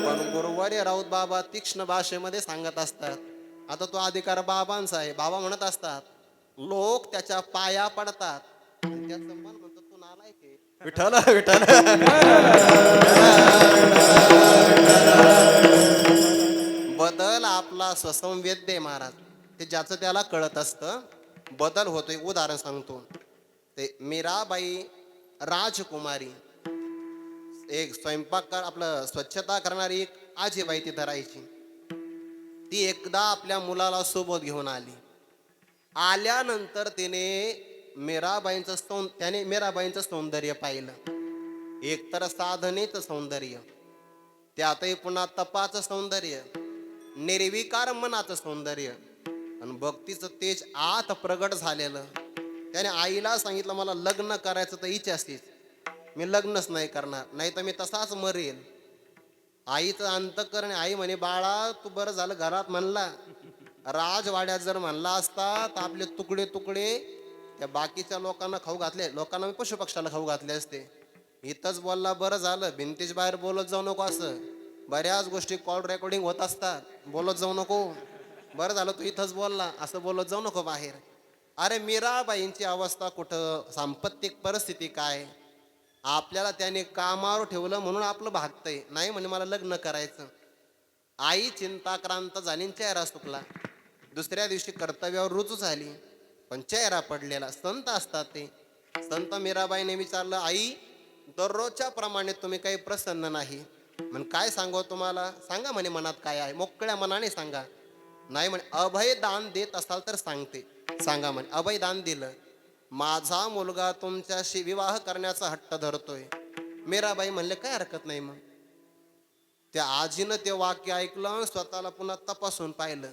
पण गुरुवारी राऊत बाबा तीक्ष्ण भाषेमध्ये सांगत असतात. आता तो अधिकार बाबांचा आहे. बाबा म्हणत असतात लोक त्याच्या पाया पडतात, त्याचं मन म्हणतो तू नालायक आहे. विठ्ठल विठ्ठल. बदल आपला स्वसंवेद्य महाराज, ते ज्याचं त्याला कळत असतं. बदल होतोय. उदाहरण सांगतो. ते मीराबाई राजकुमारी, एक स्वयंपाक आपलं स्वच्छता करणारी एक आजीबाई तिथं राहायची. ती एकदा आपल्या मुलाला सोबत घेऊन आली. आल्यानंतर त्याने मीराबाईंचं सौंदर्य पाहिलं. एकतर साधनेचं सौंदर्य, त्यातही पुन्हा तपाचं सौंदर्य, निर्विकार मनाचं सौंदर्य आणि भक्तीचं तेज आत प्रगट झालेलं. त्याने आईला सांगितलं, मला लग्न करायचं तर हिच्याशीच, मी लग्नच नाही करणार, नाही तर मी तसाच मरेल. आईचं अंतःकरण, आई म्हणे, बाळा तू बरं झालं घरात म्हणला, राजवाड्यात जर म्हणला असता तर आपले तुकडे तुकडे त्या बाकीच्या लोकांना खाऊ घातले, लोकांना मी पशुपक्षाला खाऊ घातले असते. इथंच बोलला बरं झालं, भिंतीच्या बाहेर बोलत जाऊ नको, असं बऱ्याच गोष्टी कॉल रेकॉर्डिंग होत असतात, बोलत जाऊ नको. बरं झालं तू इथंच बोलला, असं बोलत जाऊ नको बाहेर. अरे मीराबाईंची अवस्था कुठं, सांपत्तिक परिस्थिती काय, आपल्याला त्याने कामावर ठेवलं म्हणून आपलं भागतंय. नाही म्हणे मला लग्न करायचं. आई चिंताक्रांत झाली, चेहरा सुकला. दुसऱ्या दिवशी कर्तव्यावर रुजू झाली, पण चेहरा पडलेला. संत असतात ते. संत मीराबाईने विचारलं, आई दररोजच्या प्रमाणे तुम्ही काही प्रसन्न नाही, म्हण काय सांगू तुम्हाला, सांगा म्हणे मनात काय आहे, मोकळ्या मनाने सांगा. नाही म्हणे, अभय दान देत असाल तर सांगते, सांगा म्हणे. अभय दान दिलं. माझा मुलगा तुमच्याशी विवाह करण्याचा हट्ट धरतोय. मीराबाई म्हणले काय हरकत नाही. मग त्या आजीनं ते वाक्य ऐकलं, स्वतःला पुन्हा तपासून पाहिलं.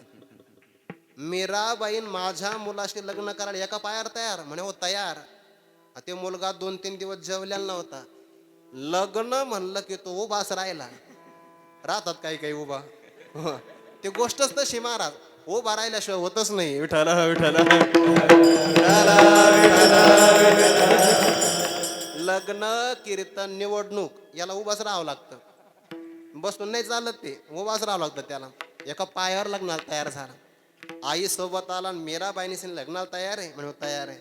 मीराबाईन माझ्या मुलाशी लग्न करायला एका पायावर तयार, म्हणे हो तयार. ते मुलगा 2-3 दिवस जेवलेला नव्हता. लग्न म्हणलं की तो उभाच राहिला. राहतात काही काही उभा, ते गोष्टच तशी महाराज, उभा राहिल्याशिवाय होतच नाही. विठाला विठाला लग्न कीर्तन निवडणूक याला उभाच राहावं लागतं, बसून नाही चालत, ते उभाच राहावं लागतं त्याला. एका पायावर लग्नाला तयार झाला. आई सोबत आला, मीराबाईंनी लग्नाला तयार आहे म्हणून तयार आहे,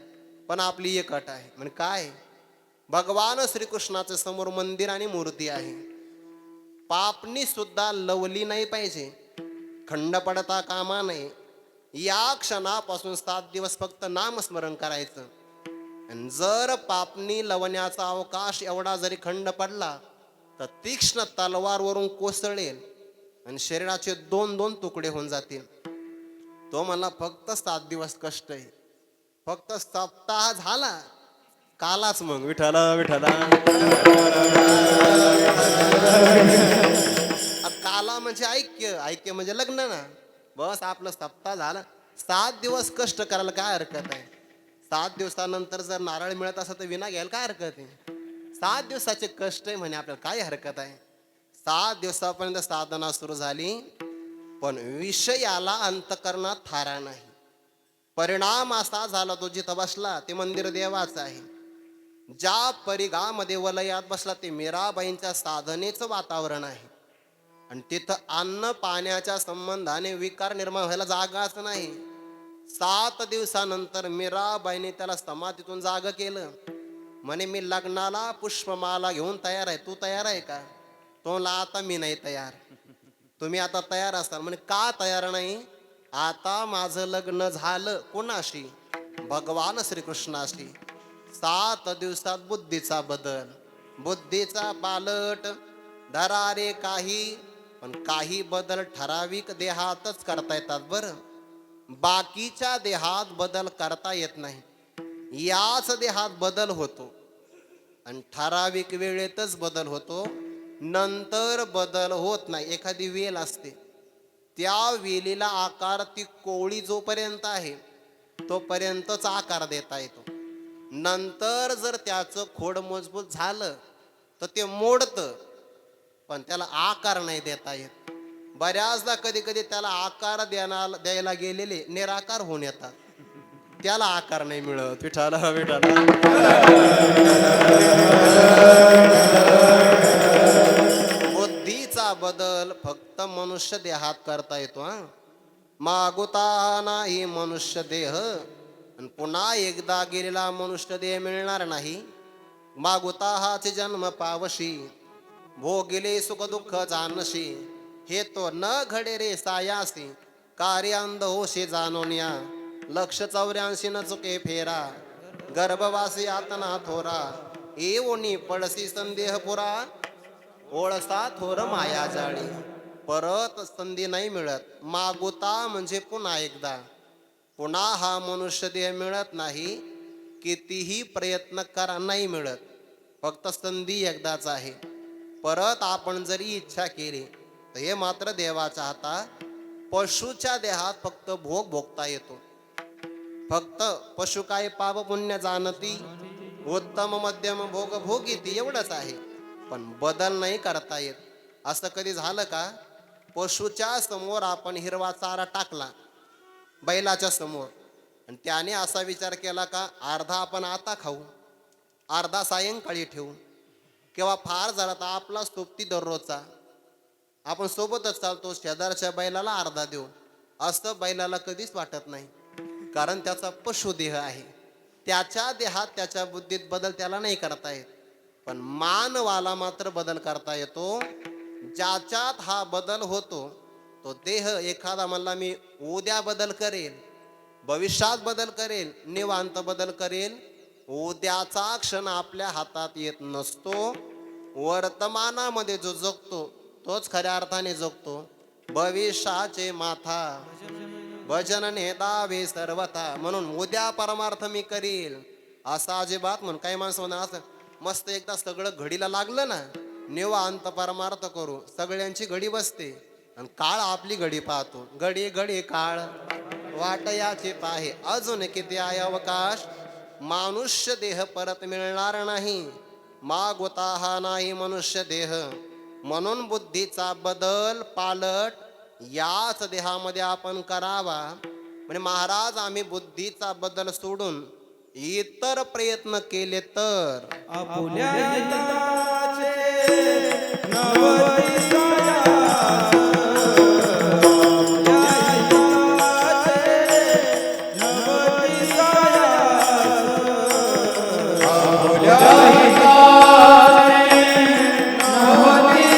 पण आपली एक अट आहे. म्हणजे काय, भगवान श्रीकृष्णाचे समोर मंदिर आणि मूर्ती आहे, पापणी सुद्धा लवली नाही पाहिजे, खंड पडता कामा नये. या क्षणापासून 7 दिवस फक्त नामस्मरण करायचं. आणि जर पापणी लवण्याचा अवकाश एवढा जरी खंड पडला तर तीक्ष्ण तलवारवरून कोसळेल आणि शरीराचे 2-2 तुकडे होऊन जातील. तो मला फक्त 7 दिवस कष्ट आहे, फक्त सप्ताह झाला कालाच मग. विठाला विठाला काला म्हणजे ऐक्य, ऐक्य म्हणजे लग्न ना. बस आपलं सप्ताह झाला. 7 दिवस कष्ट करायला काय हरकत आहे. 7 दिवसानंतर जर नारळ मिळत असं तर विना घ्यायला काय हरकत आहे. 7 दिवसाचे कष्ट आहे म्हणे, आपल्याला काय हरकत आहे. 7 दिवसापर्यंत साधना सुरू झाली, पण विषयाला अंतकरणात थारा नाही. परिणाम असा झाला, तो जिथं बसला ते मंदिर देवाचं आहे. ज्या परिघामध्ये वलयात बसला ते मीराबाईंच्या साधनेचं वातावरण आहे. आणि तिथं अन्न पाण्याच्या संबंधाने विकार निर्माण व्हायला जागाच नाही. 7 दिवसानंतर मीराबाईने त्याला समाधीतून जाग केलं. म्हणे मी लग्नाला पुष्पमाला घेऊन तयार आहे, तू तयार आहे का. तो म्हणला आता मी नाही तयार. तुम्ही आता तयार असाल. म्हणे का तयार नाही. आता माझं लग्न झालं कोणाशी, भगवान श्रीकृष्णाशी. 7 दिवसात बुद्धीचा बदल, बुद्धीचा पालट. धरारे काही, पण काही बदल ठराविक देहातच करता येतात बरं, बाकीच्या देहात बदल करता येत नाही. याच देहात बदल होतो आणि ठराविक वेळेतच बदल होतो, नंतर बदल होत नाही. एखादी वेल असते, त्या वेलीला आकार ती कोवळी जोपर्यंत आहे तोपर्यंतच आकार देता येतो. नंतर जर त्याचं खोड मजबूत झालं तर ते मोडतं, पण त्याला आकार नाही देता येत. बऱ्याचदा कधी कधी त्याला आकार द्यायला गेलेले निराकार होऊन येतात, त्याला आकार नाही मिळत. विठाला विठाला बुद्धीचा बदल फक्त मनुष्य देहात करता येतो. मागुता नाही मनुष्य देह, आणि पुन्हा एकदा गेलेला मनुष्य देह मिळणार नाही. मागुता हाच जन्म पावशी, भोगिले सुख दुःख जानशी. हे तो न घडे रे सायासी, कार्यांध होशी जाणून या. लक्ष 84 न चुके फेरा, गर्भवासी आतना थोरा. एवनी पडसी संदेह पुरा, ओळसा थोर माया जाळी. परत संधी नाही मिळत. मागुता म्हणजे पुन्हा एकदा. पुन्हा हा मनुष्य देह मिळत नाही, कितीही प्रयत्न करा नाही मिळत. फक्त संधी एकदाच आहे. परत आपण जरी इच्छा केली तर हे मात्र देवाच्या हातात. पशुच्या देहात फक्त भोग भोगता येतो. फक्त पशु काय पाप पुण्य जाणती, उत्तम मध्यम भोग भोगीती, एवढंच आहे. पण बदल नाही करता येत. असं कधी झालं का? पशुच्या समोर आपण हिरवा चारा टाकला बैलाच्या समोर, आणि त्याने असा विचार केला का अर्धा आपण आता खाऊ, अर्धा सायंकाळी ठेवू, किंवा फार झाला तर आपला सोबती दररोजचा आपण सोबतच चालतो, शेजारच्या बैलाला अर्धा देऊ, असं बैलाला कधीच वाटत नाही. कारण त्याचा पशुदेह आहे. त्याच्या देहात त्याच्या बुद्धीत बदल त्याला नाही करता येत. पण मानवाला मात्र बदल करता येतो. ज्याच्यात हा बदल होतो तो देह. एखादा म्हणला मी उद्या बदल करेल, भविष्यात बदल करेल, निवांत बदल करेल. उद्याचा क्षण आपल्या हातात येत नसतो. वर्तमानामध्ये जो जगतो तोच खऱ्या अर्थाने जगतो. भविष्याचे माथा भजन नेदावे सर्वथा. म्हणून उद्या परमार्थ मी करील असा अजिबात म्हणून काही माणसं म्हणा असं मस्त एकदा सगळं घडीला लागलं ना, निवांत परमार्थ करू, सगळ्यांची घडी बसते आणि काळ आपली घडी पाहतो. घडी घडी काळ वाट याची पाहे, अजून किती आहे अवकाश. मानुष्य देह परत मिळणार नाही, मागवता हा नाही मनुष्य देह. म्हणून बुद्धीचा बदल पालट याच देहामध्ये आपण करावा. म्हणजे महाराज आम्ही बुद्धीचा बदल सोडून इतर प्रयत्न केले तर आपुल्या हिताचे नवदिसायास, आपुल्या हिताचे नवदिसायास,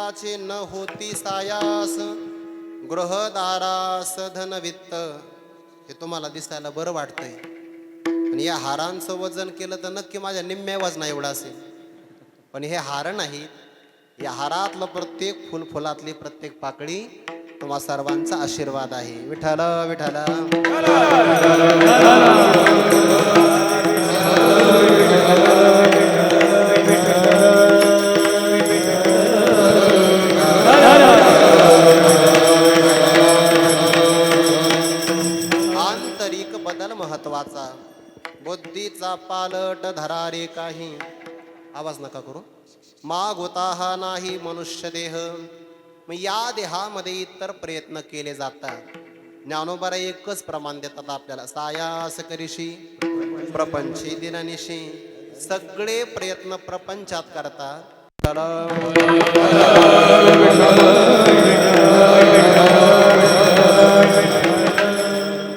हिताचे न होती सायास, गृहदारास धनवित्त. हे तुम्हाला दिसायला बरं वाटतंय, आणि या हारांचं वजन केलं तर नक्की माझ्या निम्म्या वजना एवढं असेल. पण हे हार नाहीत, या हारातलं प्रत्येक फुलातली प्रत्येक पाकळी तुम्हा सर्वांचा आशीर्वाद आहे. विठ्ठल विठ्ठल. आंतरिक बदल महत्वाचा, बुद्धीचा पालट धरा रे काही. आवाज नका करू. माग होता हा नाही मनुष्य देह. मग या देहामध्ये इतर प्रयत्न केले जातात. ज्ञानोबा एकच प्रमाण देतात आपल्याला, सायास करीशी प्रपंची दिननिशी. सगळे प्रयत्न प्रपंचात करतात.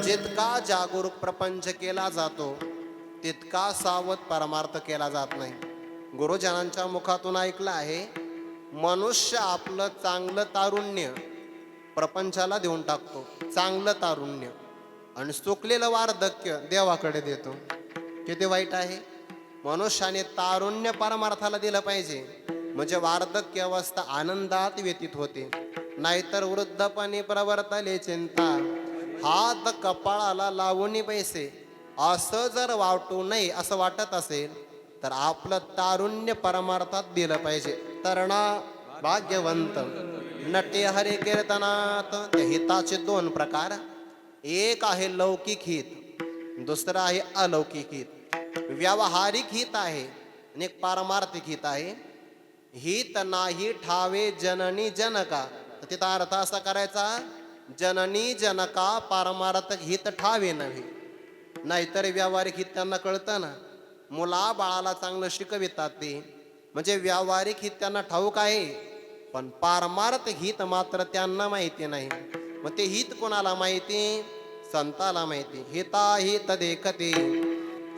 जितका जागरूक प्रपंच केला जातो तितका सावध परमार्थ केला जात नाही. गुरुजनांच्या मुखातून ऐकलं आहे, मनुष्य आपलं चांगलं तारुण्य प्रपंचाला देऊन टाकतो, चांगलं तारुण्य, आणि सुकलेलं वार्धक्य देवाकडे देतो. किती वाईट आहे. मनुष्याने तारुण्य परमार्थाला दिलं पाहिजे, म्हणजे वार्धक्य अवस्था आनंदात व्यतीत होते. नाहीतर वृद्धपणी प्रवर्तले चिंता, हात कपाळाला लावून पैसे, असं जर वाटू नये असं वाटत असेल तर आपलं तारुण्य परमार्थात दिलं पाहिजे. तरणा भाग्यवंत नटे हरे कीर्तनात. त्या हिताचे दोन प्रकार, एक आहे लौकिक हित, दुसरं आहे अलौकिक हित. व्यावहारिक हित आहे आणि एक पारमार्थिक हित आहे. हित नाही ठावे जननी जनका, तर तिथं अर्थ असा करायचा, जननी जनका पारमार्थिक हित ठावे नव्हे. नाहीतर व्यावहारिक हित त्यांना कळतं ना, मुला बाळाला चांगलं शिकवितात ते, म्हणजे व्यावहारिक हित त्यांना ठाऊक आहे, पण पारमार्थिक हित मात्र त्यांना माहिती नाही. मग ते हित कोणाला माहिती? संताला माहिती. हिता हित देखते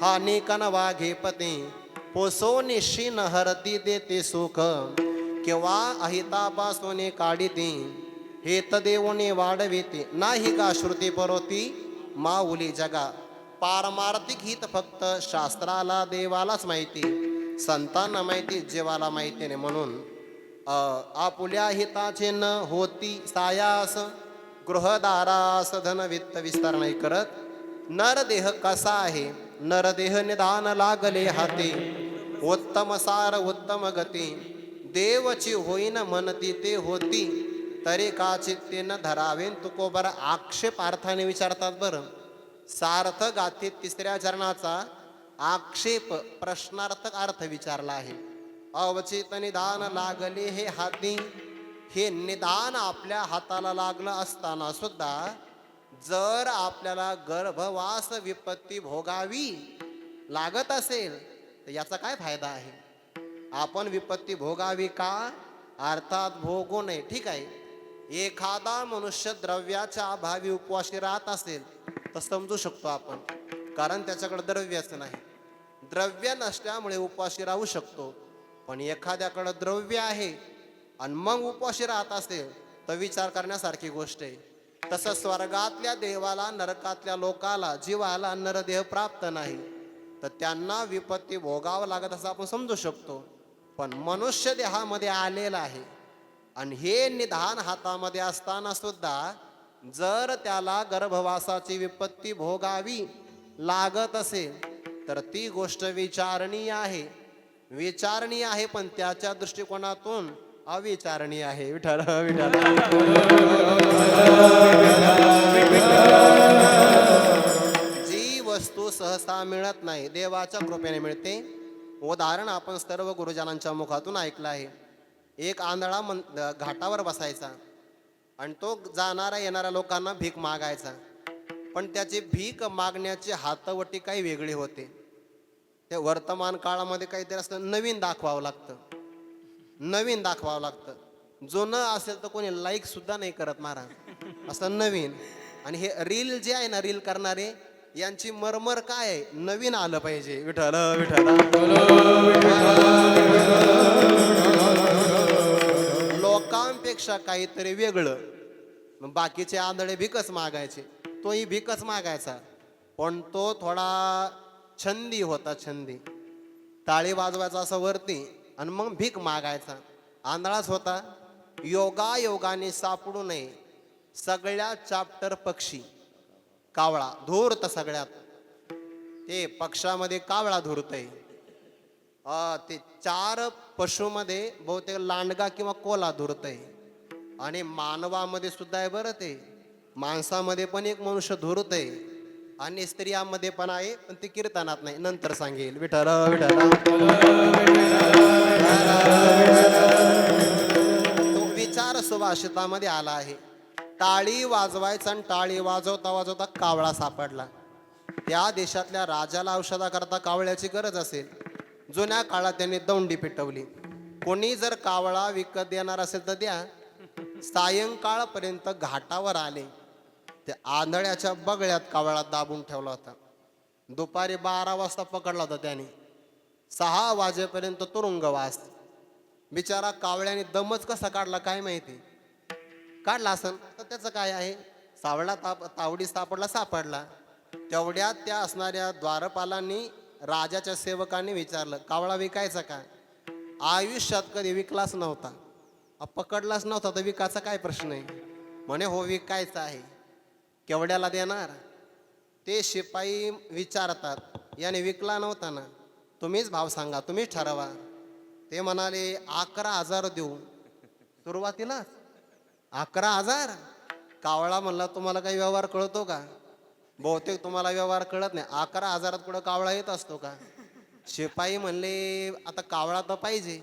हानी कन वाघे पते, पोसो निश्चिन हरती देते सुख, किंवा अहितापासून काढिते, हेत देवने वाढविते, नाही का श्रुती परोती माऊली जगा. पारमार्थिक हित फक्त शास्त्राला देवालाच माहिती, संतांना माहिती, जीवाला माहिती नाही. म्हणून आपुल्या हिताचे न होती सायास, गृहदारास धनवित्त विस्तार नाही करत. नरदेह कसा आहे? नरदेह निदान लागले हाती, उत्तम सार उत्तम गती, देवची होईन म्हणती ते होती, तरी का चित्ते न धरावेन. तुकोबर आक्षेप अर्थाने विचारतात. बरं, सार्थ गाथीत तिसऱ्या चरणाचा आक्षेप प्रश्नार्थक अर्थ विचारला आहे. अवचित निदान लागले हे हाती. हे निदान आपल्या हाताला लागलं असताना सुद्धा जर आपल्याला गर्भवास विपत्ती भोगावी लागत असेल तर याचा काय फायदा आहे? आपण विपत्ती भोगावी का? अर्थात भोगू नये. ठीक आहे, एखादा मनुष्य द्रव्याच्या अभावी उपवासी राहत असेल तर समजू शकतो आपण, कारण त्याच्याकडे द्रव्यच नाही. द्रव्य नसल्यामुळे उपवासी राहू शकतो. पण एखाद्याकडे द्रव्य आहे आणि मग उपवासी राहत असेल तर विचार करण्यासारखी गोष्ट आहे. तसं स्वर्गातल्या देवाला, नरकातल्या लोकाला, जीवाला नरदेह प्राप्त नाही तर त्यांना विपत्ती भोगावं लागत असं आपण समजू शकतो. पण मनुष्य देहामध्ये आलेला आहे आणि हे निधान हातामध्ये असताना सुद्धा जर त्याला गर्भवासाची विपत्ती भोगावी लागत असेल तर ती गोष्ट विचारणीय आहे. विचारणीय आहे, पण त्याच्या दृष्टिकोनातून अविचारणीय आहे. विठ्ठल विठ्ठल. जी वस्तू सहसा मिळत नाही, देवाच्या कृपेने मिळते. उदाहरण आपण सर्व गुरुजनांच्या मुखातून ऐकलं आहे. एक आंधळा घाटावर बसायचा आणि तो जाणारा येणाऱ्या लोकांना भीक मागायचा, पण त्याची भीक मागण्याची हातवटी काही वेगळी होते. ते वर्तमान काळामध्ये काहीतरी असं नवीन दाखवावं लागतं, नवीन दाखवावं लागतं. जुनं असेल तर कोणी लाईक सुद्धा नाही करत महाराज, असं नवीन. आणि हे रील जे आहे ना, रील करणारे यांची मरमर काय आहे? नवीन आलं पाहिजे. विठ्ठल विठ्ठल. काहीतरी वेगळं. मग बाकीचे आंधळे भिकच मागायचे, तोही भिकच मागायचा, पण तो थोडा छंदी होता, छंदी. टाळी वाजवायचा असं वरती आणि मग भीक मागायचा. आंधळाच होता. योगायोगाने सापडू नये सगळ्या चाप्टर पक्षी कावळा धूर्त सगळ्यात. ते पक्षामध्ये कावळा धूर्तय. ते 4 पशुमध्ये बहुतेक लांडगा किंवा कोल्हा धूर्तय. आणि मानवामध्ये सुद्धा आहे बरं ते. माणसामध्ये पण एक मनुष्य धूर्तय आणि स्त्रियांमध्ये पण आहे, पण ते कीर्तनात नाही, नंतर सांगेल. विठ्ठल विठ्ठल. तो विचार सुभाषितामध्ये आला आहे. टाळी वाजवायचा आणि टाळी वाजवता वाजवता कावळा सापडला. त्या देशातल्या राजाला औषधाकरता कावळ्याची गरज असेल. जुन्या काळात त्यांनी दौंडी पेटवली. कोणी जर कावळा विकत देणार असेल तर द्या. सायंकाळपर्यंत घाटावर आले. त्या आंधळ्याच्या बगळ्यात कावळा दाबून ठेवला होता. दुपारी 12 वाजता पकडला होता त्याने. 6 वाजेपर्यंत तुरुंगवास. बिचारा कावळ्याने दमच कसा काढला काय माहिती. काढला असन तर त्याचं काय आहे, सावळा तावडी सापडला. तेवढ्यात त्या असणाऱ्या द्वारपालांनी राजाच्या सेवकांनी विचारलं, कावळा विकायचा का? आयुष्यात कधी विकलाच नव्हता. पकडलाच नव्हता तर विकायचा काय प्रश्न आहे? म्हणे हो विकायचा आहे. केवढ्याला देणार? ते शिपाई विचारतात, याने विकला नव्हता ना, तुम्हीच भाव सांगा, तुम्हीच ठरवा. ते म्हणाले 11,000 देऊ. सुरुवातीला 11,000. कावळा म्हणला तुम्हाला काही व्यवहार कळतो का? बहुतेक तुम्हाला व्यवहार कळत नाही. 11,000 कुठं कावळा येत असतो का? शिपाई म्हणले आता कावळा तर पाहिजे,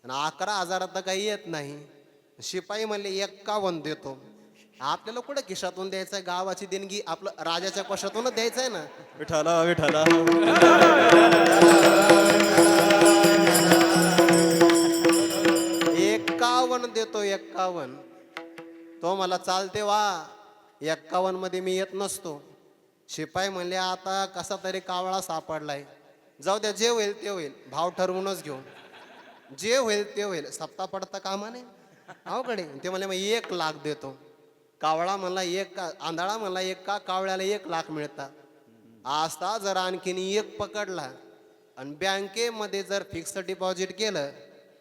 आणि 11,000 तर काही येत नाही. शिपाई म्हणले 51 देतो. आपल्याला कुठं खिशातून द्यायचंय, गावाची देणगी आपलं राजाच्या कोशातूनच द्यायचंय ना. विठ्ठल विठ्ठल. 51 देतो, 51. तो मला चालते वा, 51 मध्ये मी येत नसतो. शिपाई म्हणले आता कसा तरी कावळा सापडलाय, जाऊ द्या, जे होईल ते होईल, भाव ठरवूनच घेऊ, जे होईल ते होईल, सप्ता पडता कामा नाही अवघडे. ते म्हणले मग 1 लाख देतो. कावळा म्हणला आंधळा म्हणला एका कावळ्याला 1 लाख मिळतात. आता जर आणखीन 1 पकडला आणि बँकेमध्ये जर फिक्स डिपॉझिट केलं,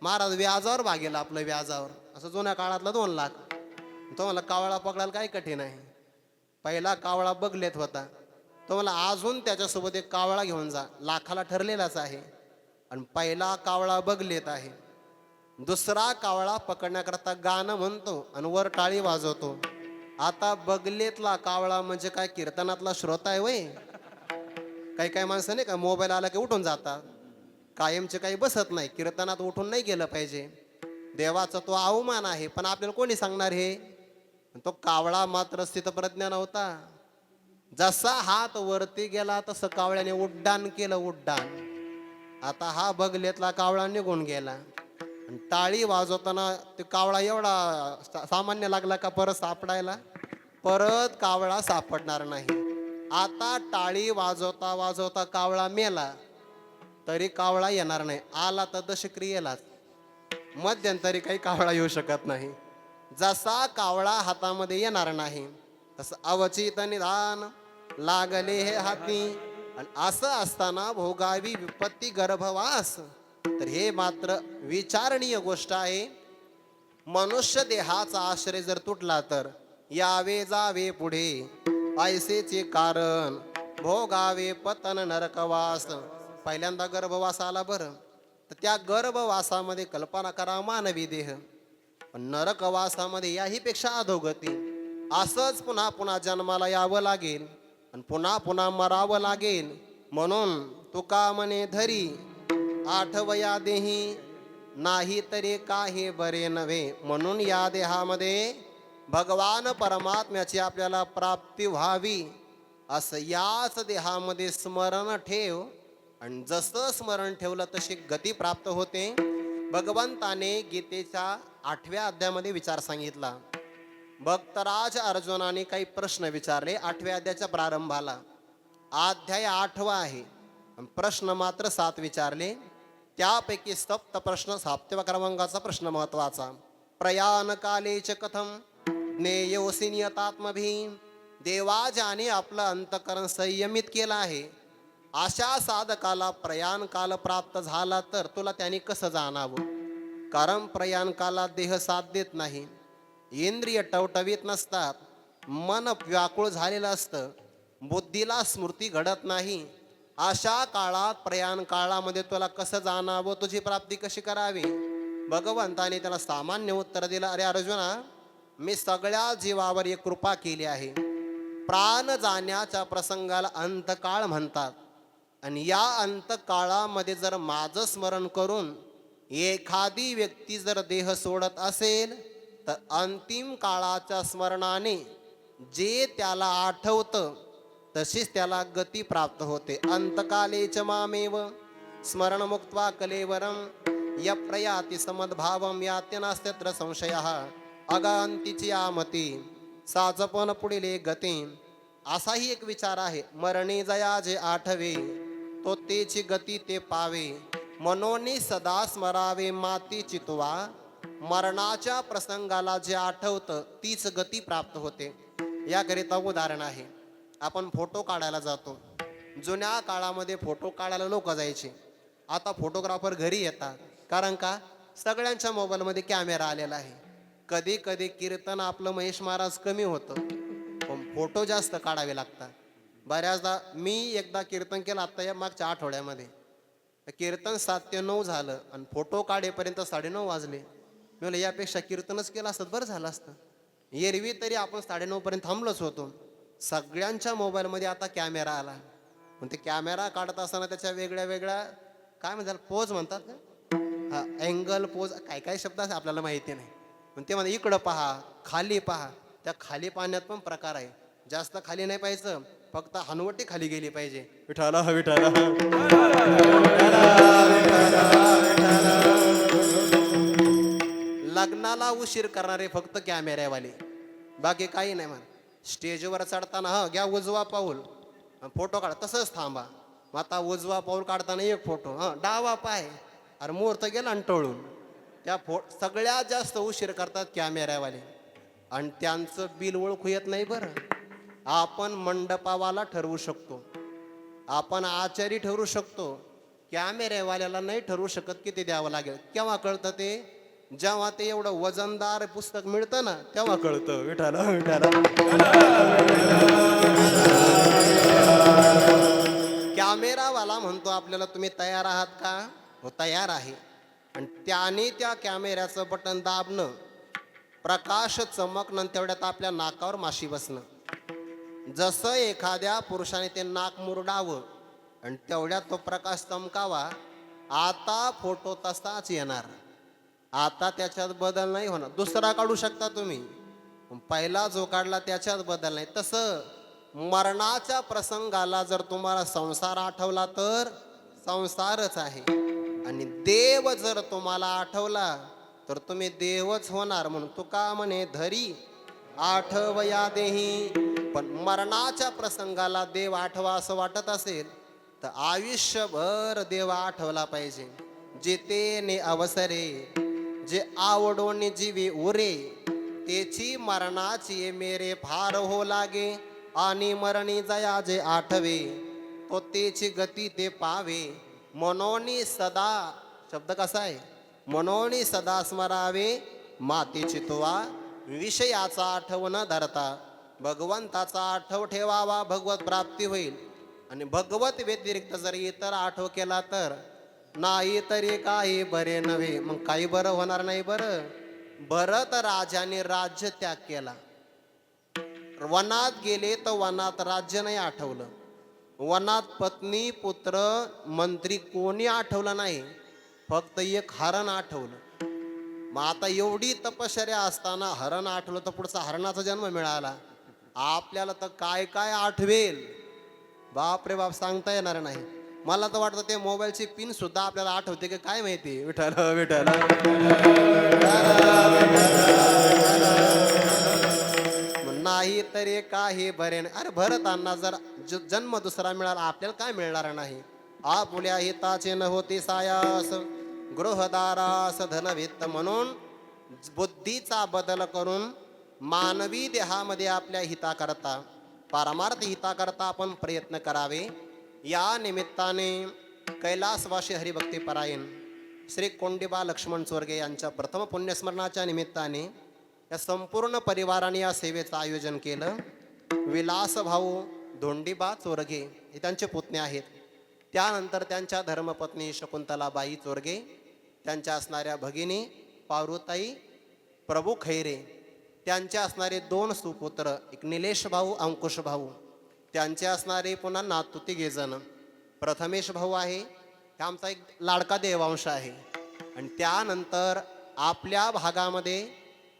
महाराज व्याजावर भागेल आपलं, व्याजावर. असं जुन्या काळातलं 2 लाख. तो मला कावळा पकडायला काय कठीण आहे. पहिला कावळा बगलेत होता. तो मला अजून त्याच्यासोबत एक कावळा घेऊन जा, लाखाला ठरलेलाच आहे. आणि पहिला कावळा बगलेत आहे. दुसरा कावळा पकडण्याकरता गाणं म्हणतो आणि वर टाळी वाजवतो. आता बगलेतला कावळा म्हणजे काय कीर्तनातला श्रोता आहे वय? काही काही माणसं नाही का मोबाईल आला की उठून जातात, कायमचे काही बसत नाही. कीर्तनात उठून नाही गेलं पाहिजे, देवाचा तो अवमान आहे. पण आपल्याला कोणी सांगणार हे? तो कावळा मात्र स्थितप्रज्ञ नव्हता. जसा हात वरती गेला तसं कावळ्याने उड्डाण केलं, उड्डाण. आता हा बगलेतला कावळा निघून गेला. आणि टाळी वाजवताना ते कावळा एवढा सामान्य लागला का परत सापडायला? परत कावळा सापडणार नाही. आता टाळी वाजवता वाजवता कावळा मेला तरी कावळा येणार नाही. आला तर दशक्रियेलाच, मध्यंतरी काही कावळा येऊ शकत नाही. जसा कावळा हातामध्ये येणार नाही तसं अवचित निधान लागले हे हाती. आणि असं असताना भोगावी विपत्ती गर्भवास. तर हे मात्र विचारणीय गोष्ट आहे. मनुष्य देहाचा आश्रय जर तुटला तर यावे जावे पुढे, ऐसेचे कारण भोगावे पतन नरकवास. पहिल्यांदा गर्भवास आला बरं, तर त्या गर्भवासामध्ये कल्पना करा मानवी देह, पण नरकवासामध्ये याही पेक्षा अधोगती. असंच पुन्हा पुन्हा जन्माला यावं लागेल आणि पुन्हा पुन्हा मरावं लागेल. म्हणून तुका म्हणे धरी आठवया देही, नाही तरी काही बरे नव्हे. म्हणून या देहामध्ये भगवान परमात्म्याची आपल्याला प्राप्ती व्हावी असं याच देहामध्ये स्मरण ठेव. आणि जसं स्मरण ठेवलं तशी गती प्राप्त होते. भगवंताने गीतेच्या 8व्या अध्यायामध्ये विचार सांगितला. भक्तराज अर्जुनाने काही प्रश्न विचारले 8व्या अध्यायाच्या प्रारंभाला. अध्याय 8वा आहे, प्रश्न मात्र 7 विचारले. त्यापैकी सप्त प्रश्न 7व्या क्रमांकाचा प्रश्न महत्वाचा. प्रयाण काले च कथम ज्ञेयोसी नियतात्मभी. देवा ज्याने आपलं अंतकरण संयमित केलं आहे, अशा साधकाला प्रयाण काल प्राप्त झाला तर तुला त्याने कसं जाणावं. कारण प्रयाण कालात देह साथ देत नाही, इंद्रिय टवटवीत नसतात, मन व्याकुळ झालेलं असतं, बुद्धीला स्मृती घडत नाही. अशा काळात प्रयाण काळामध्ये तुला कसं जाणावं, तुझी प्राप्ती कशी करावी. भगवंताने त्याला सामान्य उत्तर दिलं, अरे अर्जुना, मी सगळ्या जीवावर एक कृपा केली आहे. प्राण जाण्याच्या प्रसंगाला अंतकाळ म्हणतात. आणि या अंतकाळामध्ये जर माझं स्मरण करून एखादी व्यक्ती जर देह सोडत असेल तर अंतिम काळाच्या स्मरणाने जे त्याला आठवतं तशीच त्याला गती प्राप्त होते. अंतकालेच मामेव स्मरण मुक्त्वा कलेवरम यप्रयाति समद्भावम यात्य नास्त्यत्र संशयः अगांतीची आमती साजपन पुढील गती. असाही एक विचार आहे, मरणी जया जे आठवे तो तेची गती ते पावे. मनोनी सदा स्मरावे माती चितवा. मरणाच्या प्रसंगाला जे आठवतं तीच गती प्राप्त होते. याकरिता उदाहरण आहे, आपण फोटो काढायला जातो. जुन्या काळामध्ये फोटो काढायला लोक जायचे, आता फोटोग्राफर घरी येतात. कारण का, सगळ्यांच्या मोबाईलमध्ये कॅमेरा आलेला आहे. कधी कधी कीर्तन आपलं महेश महाराज कमी होतं, पण फोटो जास्त काढावे लागतात. बऱ्याचदा मी एकदा कीर्तन केलं आत्ता या मागच्या आठवड्यामध्ये. कीर्तन 7 ते 9 झालं आणि फोटो काढेपर्यंत 9:30 वाजले. मी म्हणलं यापेक्षा कीर्तनच केलं असतं बरं झालं असतं. एरवी तरी आपण 9:30 पर्यंत थांबलोच होतो. सगळ्यांच्या मोबाईलमध्ये आता कॅमेरा आला. पण ते कॅमेरा काढत असताना त्याच्या वेगळ्या वेगळ्या काय म्हणतात, पोज म्हणतात का, हा अँगल पोज, काय काय शब्द असं आपल्याला माहिती नाही. पण ते म्हणतात इकडं पहा, खाली पहा. त्या खाली पाहण्यात पण प्रकार आहे. जास्त खाली नाही पाहायचं, फक्त हनवटी खाली गेली पाहिजे. विठाला विठाला. लग्नाला उशीर करणारे फक्त कॅमेऱ्यावाले, बाकी काही नाही. म्हणा स्टेजवर चढताना हा घ्या उजवा पाऊल, फोटो काढ, तसंच थांबा. मग आता उजवा पाऊल काढताना एक फोटो, हा डावा पाय, अरे मुहूर्त गेला आणि टळून. त्या सगळ्यात जास्त उशीर करतात कॅमेऱ्यावाले. आणि त्यांचं बिल ओळखू येत नाही बरं. आपण मंडपावाला ठरवू शकतो, आपण आचारी ठरवू शकतो, कॅमेरेवाल्याला नाही ठरवू शकत किती द्यावं लागेल. केव्हा कळतं ते, जेव्हा ते एवढं वजनदार पुस्तक मिळतं ना तेव्हा कळतं. विठाला विठाला. कॅमेरावाला म्हणतो आपल्याला, तुम्ही तयार आहात का. हो तयार आहे. आणि त्याने त्या कॅमेऱ्याचं बटन दाबणं, प्रकाश चमकणं, तेवढ्यात आपल्या नाकावर माशी बसणं. जसं एखाद्या पुरुषाने ते नाक मुरडावं आणि तेवढ्यात तो प्रकाश चमकावा, आता फोटो तसाच येणार. आता त्याच्यात बदल नाही होणार. दुसरा काढू शकता तुम्ही, पहिला जो काढला त्याच्यात बदल नाही. तसं मरणाच्या प्रसंगाला जर तुम्हाला संसार आठवला तर संसारच आहे, आणि देव जर तुम्हाला आठवला तर तुम्ही देवच होणार. म्हणून तुका म्हणे धरी आठवया देही. पण मरणाच्या प्रसंगाला देव आठवा असं वाटत असेल तर आयुष्यभर देव आठवला पाहिजे. जितेने अवसरे जे आवडोनी जीवी उरे, तेची मरणाची मेरे फार हो लागे. आणि मरणी जया जे आठवे तो तेची गती ते पावे. मनोनी सदा, शब्द कसा आहे, मनोनी सदा स्मरावे माती चितवा. विषयाचा आठव न धरता भगवंताचा आठव ठेवावा, भगवत प्राप्ती होईल. आणि भगवत व्यतिरिक्त जर इतर आठव केला तर नाही तरी काही बरे नव्हे. मग काही बरं होणार नाही. भरत राजाने राज्य त्याग केला. वनात गेले तर वनात राज्य नाही आठवलं, वनात पत्नी पुत्र मंत्री कोणी आठवलं नाही, फक्त एक हरण आठवलं. मग आता एवढी तपश्चर्या असताना हरण आठवलं तर पुढचा हरणाचा जन्म मिळाला. आपल्याला तर काय काय आठवेल बाप रे बाप, सांगता येणार नाही. मला तर वाटतं ते मोबाईलची पिन सुद्धा आपल्याला आठवते की काय माहिती. विठाला विठाला. नाही तरी काही बरे नाही. अरे भरतांना जर जन्म दुसरा मिळाला, आपल्याला काय मिळणार नाही. आपुल्या हिताचे न होते सायास, गृहदारास धनवित्त. म्हणून बुद्धीचा बदल करून मानवी देहामध्ये आपल्या हिताकरता पारमार्थ हिताकरता आपण प्रयत्न करावे. या निमित्ताने कैलासवासी हरिभक्तीपरायण श्री कोंडीबा लक्ष्मण चोरगे यांच्या प्रथम पुण्यस्मरणाच्या निमित्ताने या संपूर्ण परिवाराने या सेवेचं आयोजन केलं. विलास भाऊ धोंडीबा चोरगे हे त्यांचे पुतणे आहेत. त्यानंतर त्यांच्या धर्मपत्नी शकुंतलाबाई चोरगे, त्यांच्या असणाऱ्या भगिनी पारुताई प्रभू खैरे, त्यांचे असणारे 2 सुपुत्र, एक निलेश भाऊ अंकुश भाऊ, त्यांचे असणारे पुन्हा नातू तिघेजण. प्रथमेश भाऊ आहे, हा आमचा एक लाडका देवांश आहे. आणि त्यानंतर आपल्या भागामध्ये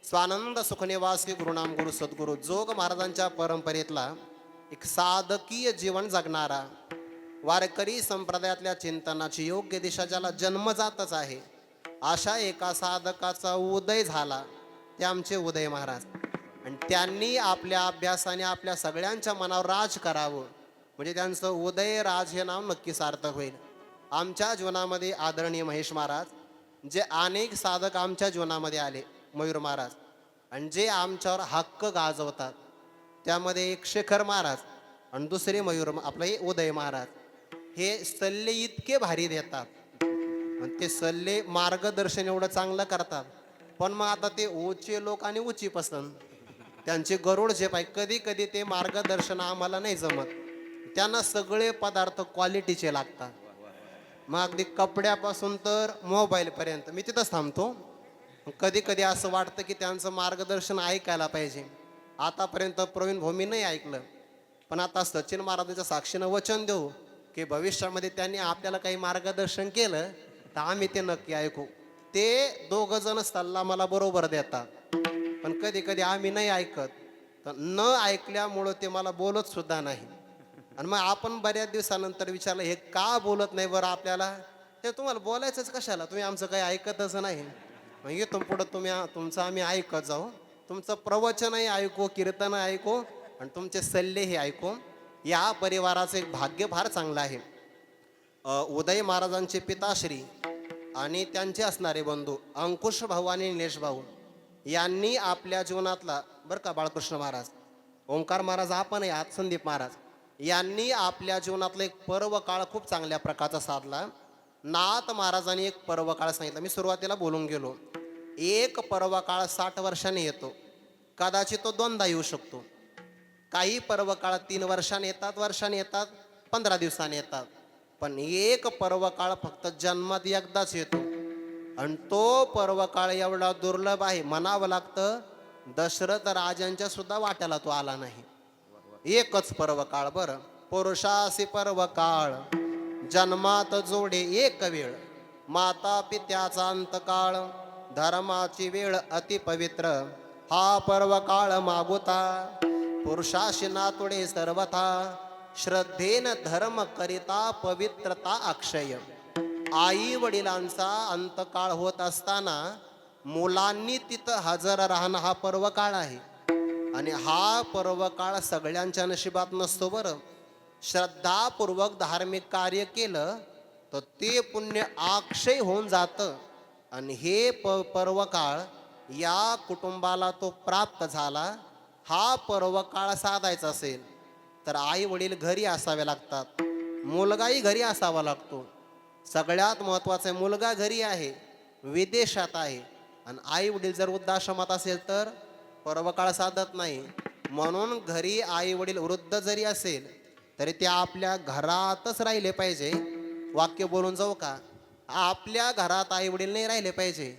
स्वानंद सुखनिवासी गुरुनाम गुरु सद्गुरू जोग महाराजांच्या परंपरेतला एक साधकीय जीवन जगणारा वारकरी संप्रदायातल्या चिंतनाची योग्य दिशा ज्याला जन्मजातच आहे, अशा एका साधकाचा उदय झाला. ते आमचे उदय महाराज. आणि त्यांनी आपल्या अभ्यासाने आपल्या सगळ्यांच्या मनावर राज करावं, म्हणजे त्यांचं उदय राज हे नाव नक्की सार्थक होईल. आमच्या जीवनामध्ये आदरणीय महेश महाराज, जे अनेक साधक आमच्या जीवनामध्ये आले, मयूर महाराज, आणि जे आमच्यावर हक्क गाजवतात, त्यामध्ये एक शेखर महाराज आणि दुसरे मयूर आपलं हे उदय महाराज. हे सल्ले इतके भारी देतात आणि ते सल्ले मार्गदर्शन एवढं चांगलं करतात. पण मग आता ते ओचे लोक आणि उची पसंत, त्यांचे गरुड जे पाहिजे, कधी कधी ते मार्गदर्शन आम्हाला नाही जमत. त्यांना सगळे पदार्थ क्वालिटीचे लागतात. मग अगदी कपड्यापासून तर मोबाईलपर्यंत. मी तिथंच थांबतो. कधी कधी असं वाटतं की त्यांचं मार्गदर्शन ऐकायला पाहिजे. आतापर्यंत प्रवीण भाऊ मी नाही ऐकलं, पण आता सचिन महाराजांच्या साक्षीनं वचन देऊ की भविष्यामध्ये त्यांनी आपल्याला काही मार्गदर्शन केलं तर आम्ही ते नक्की ऐकू. ते 2 जण सल्ला मला बरोबर देतात, पण कधी कधी आम्ही नाही ऐकत. तर न ऐकल्यामुळं ते मला बोलत सुद्धा नाही. आणि मग आपण बऱ्याच दिवसानंतर विचारलं, हे का बोलत नाही बरं आपल्याला? ते तुम्हाला बोलायचंच कशाला, तुम्ही आमचं काही ऐकतच नाही. मग इथून पुढं तुमचं आम्ही ऐकत जाऊ. तुमचं प्रवचनही ऐकू, कीर्तन ऐकू आणि तुमचे सल्लेही ऐकू. या परिवाराचं एक भाग्य फार चांगलं आहे. उदय महाराजांचे पिताश्री आणि त्यांचे असणारे बंधू अंकुश भाऊ आणि निलेश भाऊ यांनी आपल्या जीवनातला, बरं का बाळकृष्ण महाराज, ओंकार महाराज आपण आहात, संदीप महाराज, यांनी आपल्या जीवनातला एक पर्व काळ खूप चांगल्या प्रकारचा साधला. नाथ महाराजांनी एक पर्व काळ सांगितला. मी सुरुवातीला बोलून गेलो, एक पर्व काळ 60 वर्षांनी येतो, कदाचित तो 2दा येऊ शकतो. काही पर्व काळ 3 वर्षांनी येतात, वर्षांनी येतात, 15 दिवसांनी येतात. पण एक पर्व काळ फक्त जन्मात एकदाच येतो. आणि तो पर्व काळ एवढा दुर्लभ आहे, म्हणावं लागतं दशरथ राजांच्या सुद्धा वाट्याला तो आला नाही. एकच पर्व काळ. बरं, पुरुषासी पर्व काळ, जन्मात जोडे एक वेळ, माता पित्याचा अंतकाळ, धर्माची वेळ अति पवित्र, हा पर्व काळ मागुता, पुरुषाशी नातोडे सर्वथा, श्रद्धेन धर्म करिता पवित्रता अक्षय. आई वडिलांचा अंतकाळ होत असताना मुलांनी तिथं हजर राहणं हा पर्व काळ आहे. आणि हा पर्व काळ सगळ्यांच्या नशिबात नसतो. बरं, श्रद्धापूर्वक धार्मिक कार्य केलं तर ते पुण्य अक्षय होऊन जातं. आणि हे पर्व काळ या कुटुंबाला तो प्राप्त झाला. हा पर्व काळ साधायचा असेल तर आई वडील घरी असावे लागतात, मुलगाही घरी असावा लागतो. सगळ्यात महत्त्वाचं आहे, मुलगा घरी आहे, विदेशात आहे, आणि आई वडील जर वृद्धाश्रमात असेल तर पर्व काळ साधत नाही. म्हणून घरी आई वडील वृद्ध जरी असेल तरी ते आपल्या घरातच राहिले पाहिजे. वाक्य बोलून जाऊ का? आपल्या घरात आई वडील नाही राहिले पाहिजे,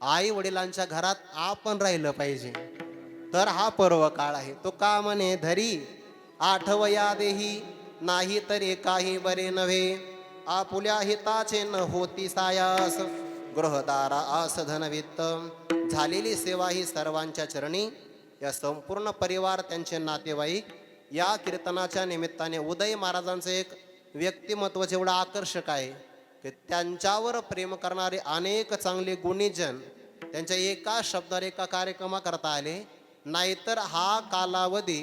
आई वडिलांच्या घरात आपण राहिलं पाहिजे. तर हा पर्व काळ आहे. तो का म्हणे, धरी आठवया देही, नाही तरी काही बरे नव्हे, आपुल्या हिताचे न होती सायास, गृहदारा आस धनवित्त, झालेली सेवा ही सर्वांच्या चरणी. या संपूर्ण परिवार, त्यांचे नातेवाईक या कीर्तनाच्या निमित्ताने उदय महाराजांचं एक व्यक्तिमत्व जेवढं आकर्षक आहे की त्यांच्यावर प्रेम करणारे अनेक चांगले गुणीजन त्यांच्या एका शब्दावर एका कार्यक्रमाकरता आले. नाहीतर हा कालावधी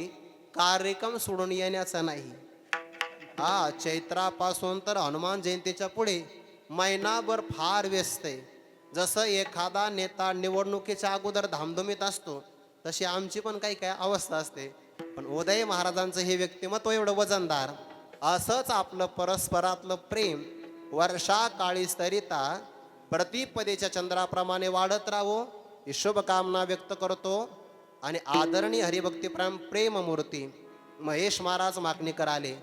कार्यक्रम सोडून येण्याचा नाही. हा चैत्रापासून तर हनुमान जयंतीच्या पुढे महिनाभर फार व्यस्त आहे. जसं एखादा नेता निवडणुकीच्या अगोदर धामधुमीत असतो तशी आमची पण काही काय अवस्था असते. पण उदय महाराजांचं हे व्यक्तिमत्व एवढं वजनदार. असंच आपलं परस्परातलं प्रेम वर्षा काळी स्तरिता प्रतिपदेच्या चंद्राप्रमाणे वाढत राहो ही शुभकामना व्यक्त करतो. आणि आदरणीय हरिभक्ती प्रेममूर्ती महेश महाराज माकणीकर आले.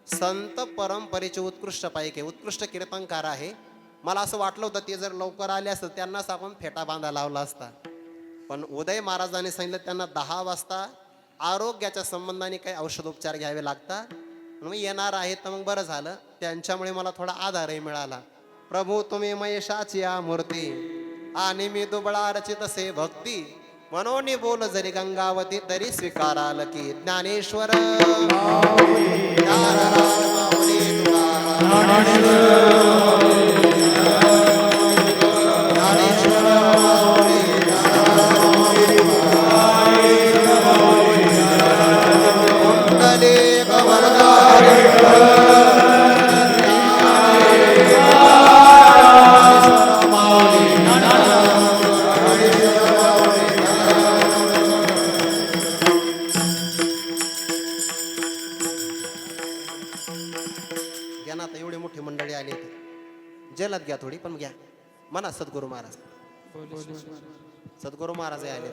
संत परंपरेचे उत्कृष्ट पायके, उत्कृष्ट कीर्तनकार आहे. मला असं वाटलं होतं ते जर लवकर आले असतं त्यांनाच आपण फेटा बांधा लावला असता. पण उदय महाराजांनी सांगितलं त्यांना 10 वाजता आरोग्याच्या संबंधाने काही औषधोपचार घ्यावे लागतात. मग येणार आहे तर मग बरं झालं, त्यांच्यामुळे मला थोडा आधारही मिळाला. प्रभू तुम्ही महेशाची या मूर्ती आणि मी दुबळा रचितसे भक्ती मनोनी बोल जरी गंगावती तरी स्वीकाराल की ज्ञानेश्वर घ्या ना. आता एवढी मोठी मंडळी आली होती, जलद घ्या थोडी पण घ्या. म्हणा सद्गुरू महाराज, सद्गुरू महाराज आले.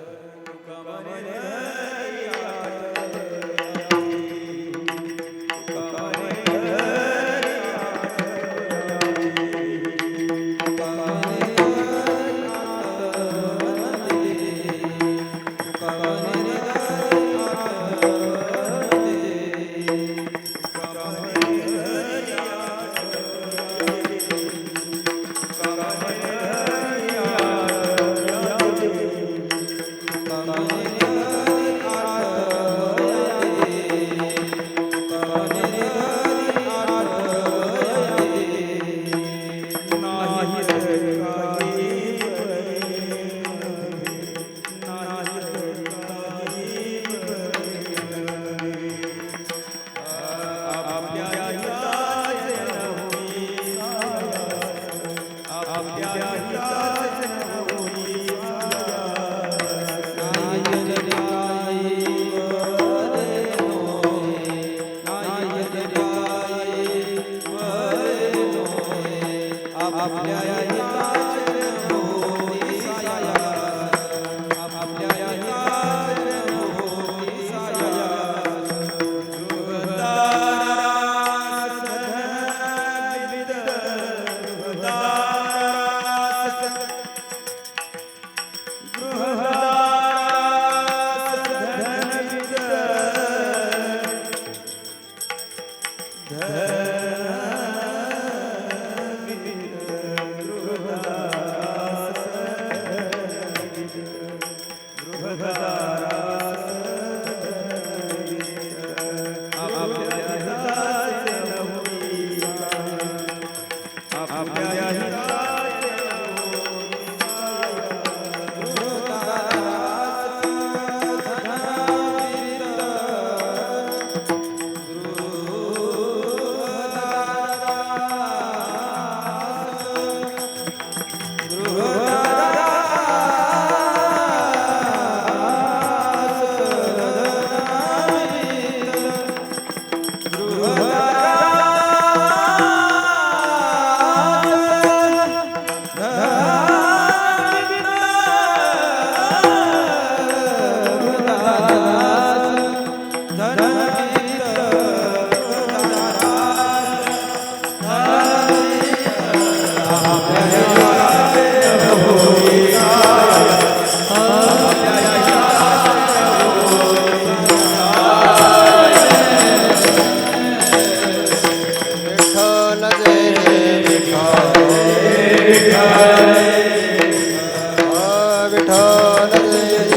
विठ्ठल जय